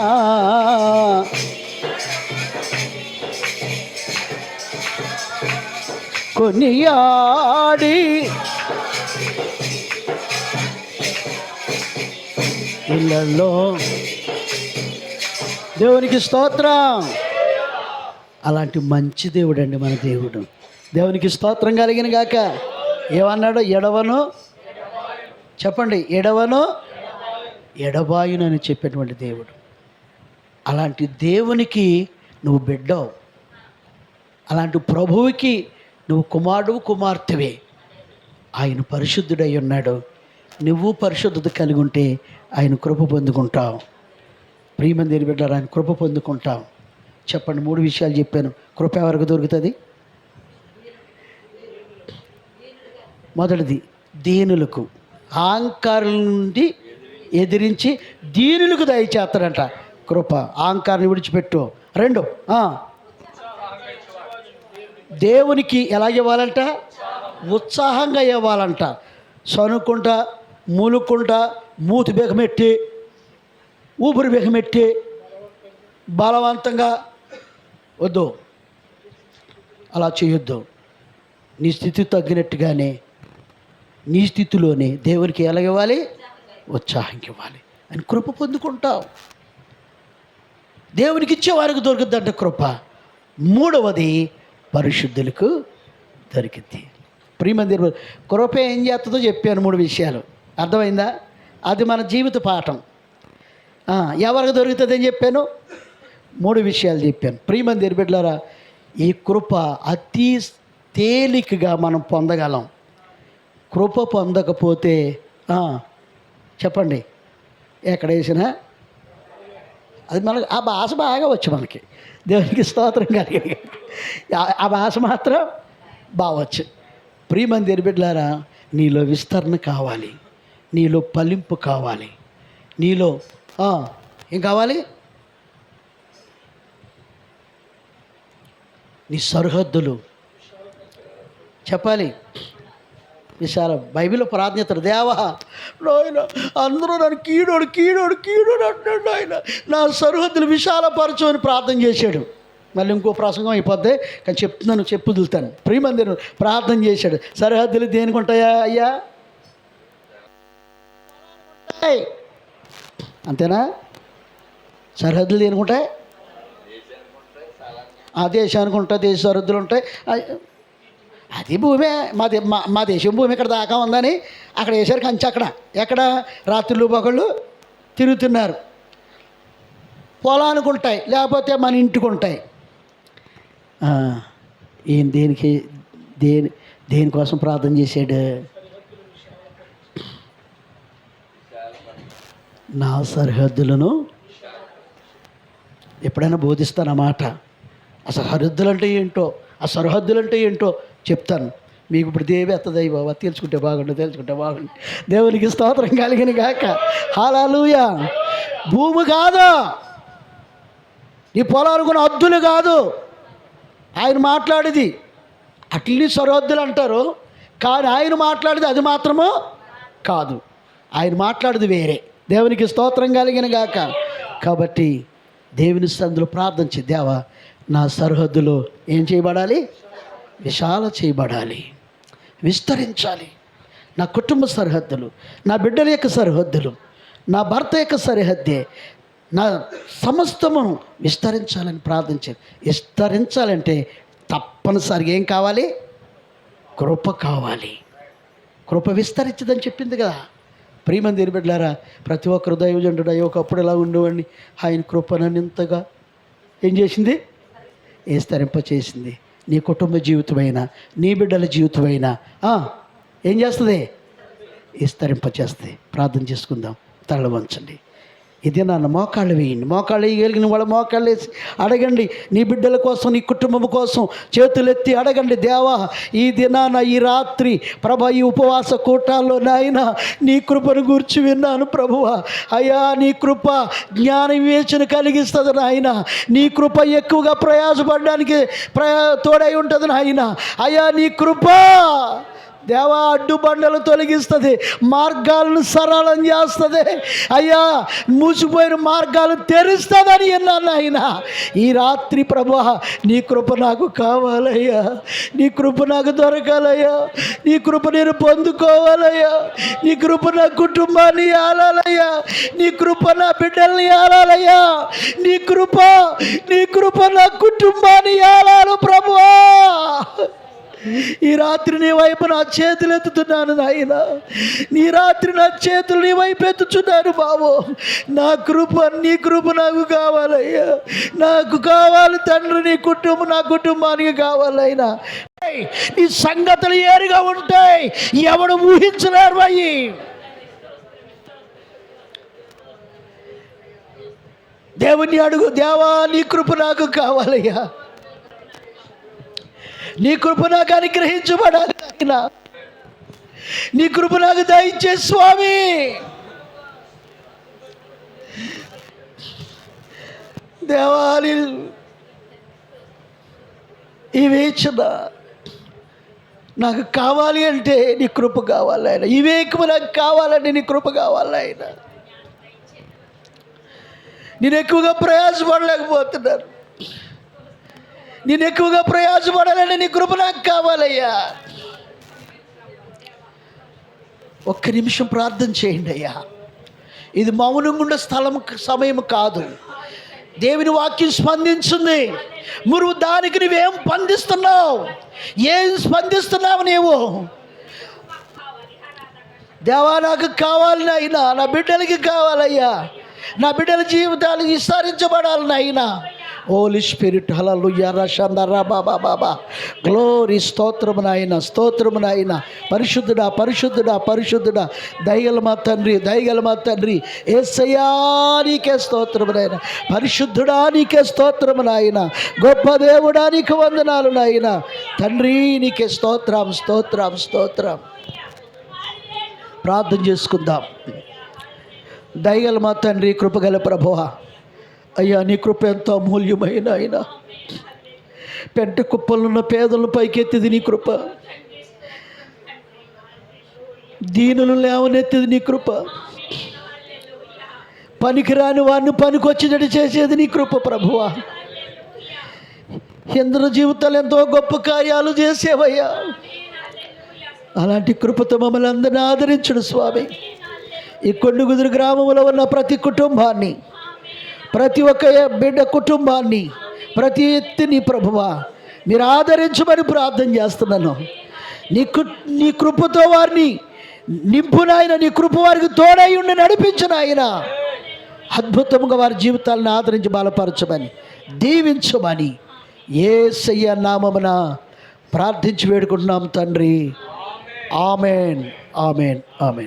కొనియాడి ఇళ్ళల్లో దేవునికి స్తోత్రం. అలాంటి మంచి దేవుడు అండి మన దేవుడు. దేవునికి స్తోత్రం కలిగిన గాక. ఏమన్నాడు? ఎడవను, చెప్పండి, ఎడవను ఎడబాయును అని చెప్పేటువంటి దేవుడు. అలాంటి దేవునికి నువ్వు బిడ్డవు, అలాంటి ప్రభువుకి నువ్వు కుమారుడు కుమార్తెవే. ఆయన పరిశుద్ధుడై ఉన్నాడు. నువ్వు పరిశుద్ధత కలిగి ఉంటే ఆయన కృప పొందుకుంటావు. ప్రియమైన దేవుని బిడ్డలారా, ఆయన కృప పొందుకుంటావు. చెప్పండి, 3 విషయాలు చెప్పాను. కృప ఎవరికి దొరుకుతుంది? మొదటిది దీనులకు, అహంకారుల నుండి ఎదిరించి దీనులకు దయచేస్తాడంట కృప. అహంకారాన్ని విడిచిపెట్టు. 2, దేవునికి ఎలా ఇవ్వాలంట? ఉత్సాహంగా ఇవ్వాలంట. సనుకుంటా, మూలుకుంటా, మూతి బెగమెట్టి, ఊపిరి బెగమెట్టి బలవంతంగా వద్దు, అలా చేయొద్దు. నీ స్థితి తగ్గినట్టుగానే నీ స్థితిలోనే దేవునికి ఎలా ఇవ్వాలి? ఉత్సాహం ఇవ్వాలి. అని కృప పొందుకుంటావు. దేవునికి ఇచ్చేవారికి దొరుకుద్దంట కృప. 3వది పరిశుద్ధులకు దొరికింది. ప్రియమందిర కృప ఏం చేస్తుందో చెప్పాను. 3 విషయాలు అర్థమైందా? అది మన జీవిత పాఠం. ఎవరికి దొరుకుతుంది అని చెప్పాను? 3 విషయాలు చెప్పాను. ప్రియమందిర బిడ్డలారా, ఈ కృప అతి తేలికగా మనం పొందగలం. కృప పొందకపోతే చెప్పండి, ఎక్కడ వేసినా అది మనకు ఆ భాష బాగా వచ్చు. మనకి దేవునికి స్తోత్రం కలిగి ఆ భాష మాత్రం బావచ్చు. ప్రియమందిర బిడ్డలారా, నీలో విస్తరణ కావాలి, నీలో ఫలింపు కావాలి, నీలో ఏం కావాలి? నీ సరిహద్దులు చెప్పాలి. విశాల బైబిల్లో ప్రార్థన, దేవా నాయన అందరూ నన్ను కీడోడు కీడోడు కీడోడు అంటాడు, ఆయన నా సరిహద్దులు విశాలపరచు అని ప్రార్థన చేశాడు. మళ్ళీ ఇంకో ప్రసంగం అయిపోద్ది, కానీ చెప్తున్నాను, చెప్పుదులుతాను. ప్రియమందిరం ప్రార్థన చేశాడు. సరిహద్దులు దేనికి ఉంటాయా అయ్యా? అంతేనా? సరిహద్దులు దేనికి ఉంటాయి? ఆ దేశానికి ఉంటాయి, దేశ సరిహద్దులు ఉంటాయి. అది భూమే, మా దేశం భూమి ఇక్కడ దాకా ఉందని అక్కడ వేసారు కంచె. ఎక్కడ రాత్రులు పగళ్ళు తిరుగుతున్నారు. పొలానికి ఉంటాయి, లేకపోతే మన ఇంటికి ఉంటాయి. ఈయన దేనికోసం ప్రార్థన చేశాడు? నా సరిహద్దులను ఎప్పుడైనా బోధిస్తానన్నమాట. అసలు సరిహద్దులు అంటే ఏంటో, ఆ సరిహద్దులు అంటే ఏంటో చెప్తాను మీకు. ఇప్పుడు దేవి ఎత్తదయ్యి బాబా, తెలుసుకుంటే బాగుండు, దేవునికి స్తోత్రం కలిగిన గాక. హల్లెలూయా. భూమి కాదు, నీ పొలాలకు హద్దులు కాదు ఆయన మాట్లాడేది. అట్లీ సరిహద్దులు అంటారు, కానీ ఆయన మాట్లాడేది అది మాత్రము కాదు. ఆయన మాట్లాడేది వేరే. దేవునికి స్తోత్రం కలిగిన గాక. కాబట్టి దేవుని సన్నిధిలో ప్రార్థించి, దేవా నా సరిహద్దులు ఏం చేయబడాలి? విశాల చేయబడాలి, విస్తరించాలి. నా కుటుంబ సరిహద్దులు, నా బిడ్డల యొక్క సరిహద్దులు, నా భర్త యొక్క సరిహద్దే, నా సమస్తము విస్తరించాలని ప్రార్థించాలి. విస్తరించాలంటే తప్పనిసరిగా ఏం కావాలి? కృప కావాలి. కృప విస్తరించదని చెప్పింది కదా. ప్రియమందిర బిడ్డలారా, ప్రతి ఒక్కరు దైవజనుడు ఒకప్పుడు ఎలా ఉండేవాడిని, ఆయన కృప నన్ను ఇంతగా ఏం చేసింది? విస్తరింపచేసింది. నీ కుటుంబ జీవితమైనా, నీ బిడ్డల జీవితమైనా ఏం చేస్తుంది? విస్తరింపచేస్తుంది. ప్రార్థన చేసుకుందాం. తల వంచండి. ఇది నాన్న మోకాళ్ళు వేయండి. మోకాళ్ళు వేయగలిగిన వాళ్ళ మోకాళ్ళు వేసి అడగండి. నీ బిడ్డల కోసం, నీ కుటుంబం కోసం చేతులెత్తి అడగండి. దేవా, ఈ దినాన, ఈ రాత్రి ప్రభా, ఈ ఉపవాస కూటాల్లో నాయన నీ కృపను గూర్చి విన్నాను ప్రభువా. అయ్యా, నీ కృప జ్ఞాన వివేచన కలిగిస్తుంది నాయన. నీ కృప ఎక్కువగా ప్రయాసపడడానికి తోడై ఉంటుంది నాయన. అయ్యా, నీ కృప దేవా అడ్డుబండలు తొలగిస్తుంది, మార్గాలను సరళం చేస్తుంది. అయ్యా, మూసిపోయిన మార్గాలు తెరుస్తుందని విన్నాను ఆయన. ఈ రాత్రి ప్రభువా, నీ కృప నాకు కావాలయ్యా. నీ కృప నాకు దొరకాలయ్యా. నీ కృప నేను పొందుకోవాలయ్యా. నీ కృప నా కుటుంబాన్ని ఆలాలయ్యా. నీ కృప నా బిడ్డల్ని ఆలాలయ్యా. నీ కృప నా కుటుంబాన్ని ఆలాలు ప్రభువా. ఈ రాత్రి నీ వైపు నా చేతులు ఎత్తుతున్నాను నాయన. నీ రాత్రి నా చేతులు నీ వైపు ఎత్తుచున్నాను బాబు. నీ కృప నాకు కావాలయ్యా. నాకు కావాలి తండ్రి. నీ కుటుంబం నా కుటుంబానికి కావాలైనా. నీ సంగతులు ఏరుగా ఉంటాయి, ఎవడు ఊహించలేరు అయ్యి. దేవుణ్ణి అడుగు, దేవా నీ కృప నాకు కావాలయ్యా. నీ కృప నాకు అనుగ్రహించబడాలి నాయనా. నీ కృప నాకు దయచే స్వామి. దేవాలి ఈ వేచన నాకు కావాలి అంటే నీ కృప కావాలి ఆయన. ఈ వేకువ నాకు కావాలంటే నీ కృప కావాలి ఆయన. నేను ఎక్కువగా ప్రయాసపడలేకపోతున్నాను. నేను ఎక్కువగా ప్రయాసపడాలని నీ కృప నాకు కావాలయ్యా. ఒక్క నిమిషం ప్రార్థన చేయండి అయ్యా. ఇది మౌనంగా ఉండే సమయం కాదు. దేవుని వాక్యం స్పందించింది. నువ్వు దానికి నువ్వేం స్పందిస్తున్నావు? ఏం స్పందిస్తున్నావు నీవు? దేవా నాకు కావాలి నాయనా. నా బిడ్డలకి కావాలయ్యా. నా బిడ్డల జీవితాలు విస్తరించబడాలి నాయనా. హోలీ స్పిరిట్ హల్లెలూయా రషందరా బాబా బాబా గ్లోరీ. స్తోత్రము నాయన, స్తోత్రము నాయన. పరిశుద్ధుడా, పరిశుద్ధుడా, పరిశుద్ధుడా, దయగల మా తండ్రి యేసయ్యా నీకే స్తోత్రము నాయన. పరిశుద్ధుడా నీకే స్తోత్రము నాయన. గొప్ప దేవుడా నీకు వందనాలు నాయన. తండ్రి నీకే స్తోత్రం, స్తోత్రం, స్తోత్రం. ప్రార్థన చేసుకుందాం. దయగల మా తండ్రి, కృపగల ప్రభువా, అయ్యా నీ కృప ఎంతో అమూల్యమైన ఆయన. పెంట కుప్పలున్న పేదలను పైకెత్తిది నీ కృప. దీనులు లేవనెత్తిది నీ కృప. పనికిరాని వారిని పనికొచ్చినట్టు చేసేది నీ కృప ప్రభువా. ఎందరో జీవితాలు ఎంతో గొప్ప కార్యాలు చేసేవయ్యా. అలాంటి కృపతో మమ్మల్ని అందరినీ ఆదరించుడు స్వామి. ఈ కొండగుదురు గ్రామంలో ఉన్న ప్రతి కుటుంబాన్ని, ప్రతి ఒక్క బిడ్డ కుటుంబాన్ని, ప్రతి ఎత్తిని ప్రభువా మీరు ఆదరించమని ప్రార్థన చేస్తున్నాను. నీ కృపతో వారిని నింపునాయన. నీ కృప వారికి తోడై ఉండి నడిపించునాయన. అద్భుతంగా వారి జీవితాలను ఆదరించి బలపరచమని, దీవించమని యేసయ్య నామమున ప్రార్థించి వేడుకుంటున్నాం తండ్రి. Amen, amen, amen.